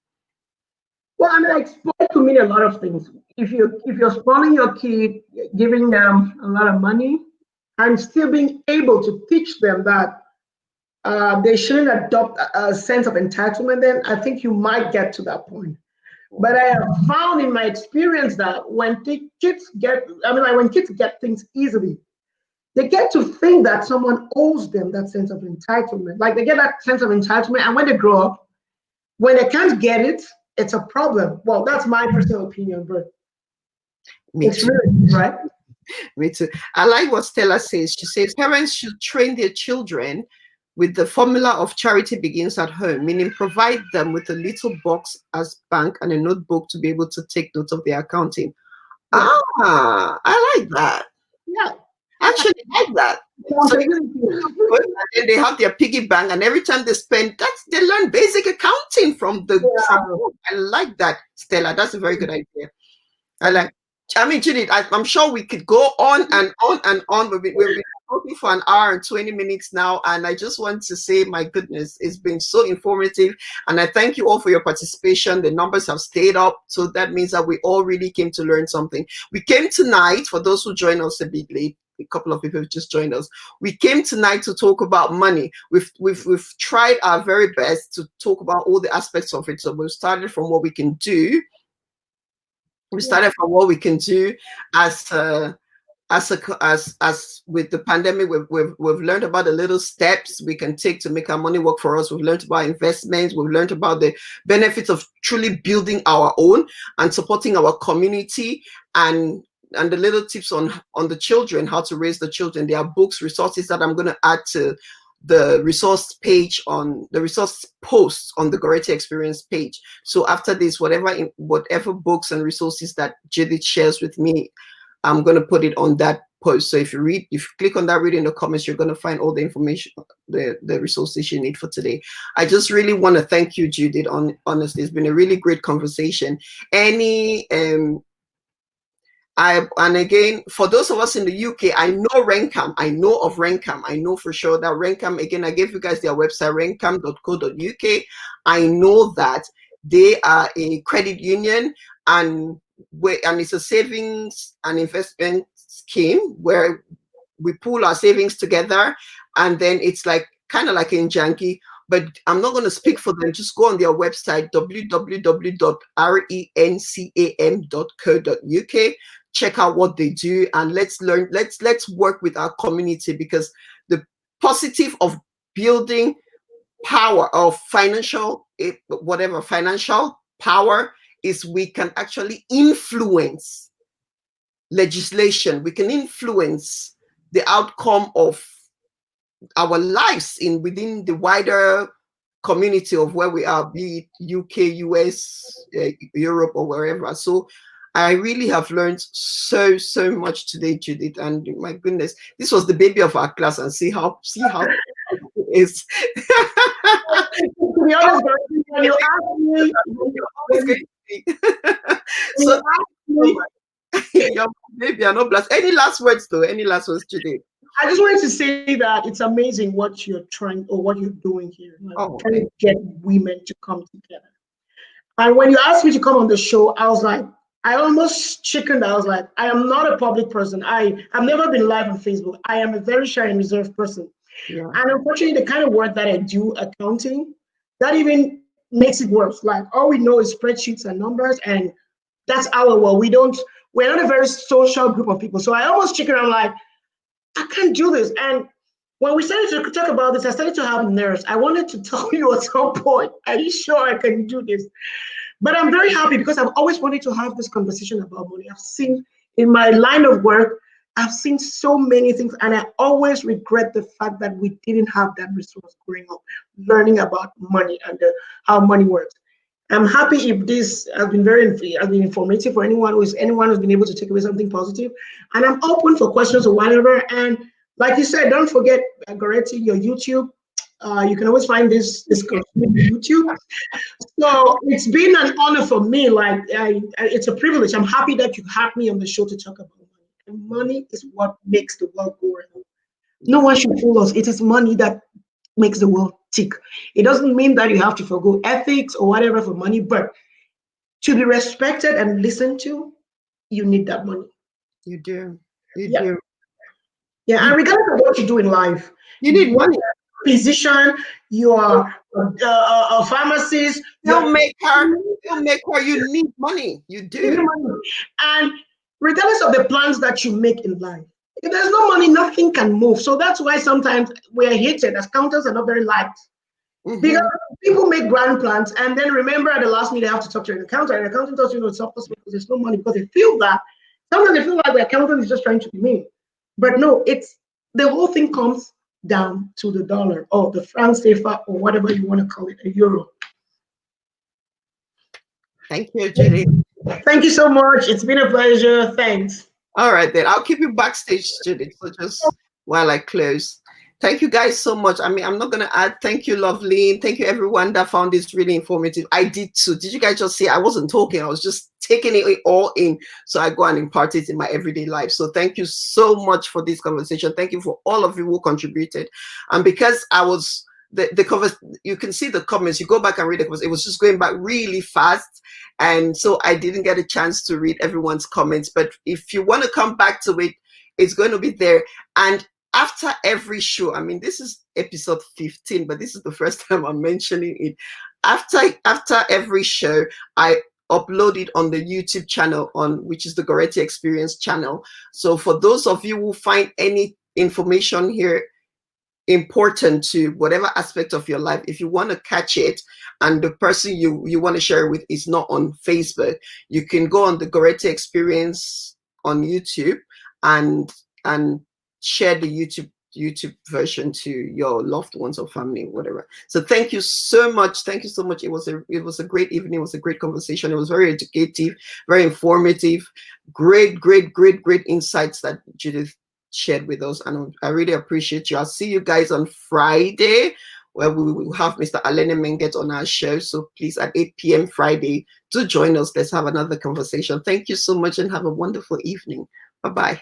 Well, I mean, like sport could mean a lot of things. If you're spoiling your kid, giving them a lot of money, and still being able to teach them that they shouldn't adopt a sense of entitlement, then I think you might get to that point. But I have found in my experience that when kids get, I mean, like when kids get things easily, they get to think that someone owes them that sense of entitlement. Like they get that sense of entitlement, and when they grow up, when they can't get it, it's a problem. Well, that's my personal opinion, but Me it's too. really right. Me too. I like what Stella says. She says parents should train their children with the formula of charity begins at home, meaning provide them with a little box as bank and a notebook to be able to take notes of their accounting. Yeah, I like that. yeah. Actually, I like that. So and then they have their piggy bank, and every time they spend, they learn basic accounting from home. I like that, Stella. That's a very good idea. I mean, Judith, I'm sure we could go on and on and on. We've been talking for an hour and 20 minutes now, and I just want to say, my goodness, it's been so informative, and I thank you all for your participation. The numbers have stayed up, so that means that we all really came to learn something. We came tonight, for those who joined us a bit late, a couple of people just joined us. We came tonight to talk about money. We've tried our very best to talk about all the aspects of it. So we've started from what we can do. We started from what we can do as with the pandemic. We've learned about the little steps we can take to make our money work for us. We've learned about investments. We've learned about the benefits of truly building our own and supporting our community, and the little tips on the children, how to raise the children. There are books, resources that I'm going to add to the resource page on the resource post on the Goretti Experience page. So after this, whatever books and resources that Judith shares with me, I'm going to put it on that post. So if you click on that, read in the comments, you're going to find all the information, the resources you need for today. I just really want to thank you, Judith. Honestly, it's been a really great conversation. And again, for those of us in the UK, I know Rencam. I know of Rencam. I know for sure that Rencam, again, I gave you guys their website, rencam.co.uk. I know that they are a credit union, and it's a savings and investment scheme where we pool our savings together, and then it's like kind of like in Janky, but I'm not going to speak for them. Just go on their website, www.rencam.co.uk. Check out what they do, and let's learn. Let's work with our community, because the positive of building power of financial power is we can actually influence legislation. We can influence the outcome of our lives within the wider community of where we are, be it UK, US, Europe, or wherever. So I really have learned so much today, Judith, and my goodness, this was the baby of our class, and see how it is. To be honest, when you ask me, so maybe I'm not blessed. Any last words though? Any last words, Judith? I just wanted to say that it's amazing what you're trying, or what you're doing here. Trying to get women to come together. And when you asked me to come on the show, I was like, I almost chickened. I was like, I am not a public person. I've never been live on Facebook. I am a very shy and reserved person. Yeah. And unfortunately, the kind of work that I do, accounting, that even makes it worse. Like, all we know is spreadsheets and numbers, and that's our world. We're not a very social group of people. So I almost chickened. I'm like, I can't do this. And when we started to talk about this, I started to have nerves. I wanted to tell you at some point, are you sure I can do this? But I'm very happy, because I've always wanted to have this conversation about money. I've seen in my line of work, I've seen so many things, and I always regret the fact that we didn't have that resource growing up, learning about money and how money works. I'm happy if this has been informative for anyone who's been able to take away something positive. And I'm open for questions or whatever. And like you said, don't forget, Goretti, your YouTube. You can always find this discussion on YouTube. So it's been an honor for me. It's a privilege. I'm happy that you had me on the show to talk about money. And money is what makes the world go around. No one should fool us. It is money that makes the world tick. It doesn't mean that you have to forgo ethics or whatever for money, but to be respected and listened to, you need that money. You do. You do. Yeah, and regardless of what you do in life, you need money. Physician, you are a pharmacist, filmmaker, you need money. You do. You need money. And regardless of the plans that you make in life, if there's no money, nothing can move. So that's why sometimes we're hated. Accountants are not very liked. Mm-hmm. Because people make grand plans, and then remember at the last minute they have to talk to an accountant, and the accountant tells you, it's not possible because there's no money, because they feel that. Sometimes they feel like the accountant is just trying to be mean. But no, it's the whole thing comes down to the dollar, or the franc CFA, or whatever you want to call it, a euro. Thank you, Judith. Thank you so much. It's been a pleasure. Thanks. All right, then. I'll keep you backstage, Judith, so just while I close. Thank you guys so much. I mean, I'm not going to add. Thank you, Lovely. Thank you, everyone that found this really informative. I did too. Did you guys just see? I wasn't talking. I was just taking it all in. So I go and impart it in my everyday life. So thank you so much for this conversation. Thank you for all of you who contributed. And because I was, you can see the comments. You go back and read the comments. It was just going back really fast. And so I didn't get a chance to read everyone's comments. But if you want to come back to it, it's going to be there. And after every show, I mean, this is episode 15, but this is the first time I'm mentioning it. After every show, I upload it on the YouTube channel, which is the Goretti Experience channel. So for those of you who find any information here important to whatever aspect of your life, if you want to catch it and the person you want to share with is not on Facebook, you can go on the Goretti Experience on YouTube and share the YouTube YouTube version to your loved ones or family, whatever. So thank you so much. Thank you so much. It was a great evening. It was a great conversation. It was very educative, very informative, great insights that Judith shared with us. And I really appreciate you. I'll see you guys on Friday, where we will have Mr. Alene Menget on our show. So please, at 8 p.m. Friday, do join us. Let's have another conversation. Thank you so much and have a wonderful evening. Bye-bye.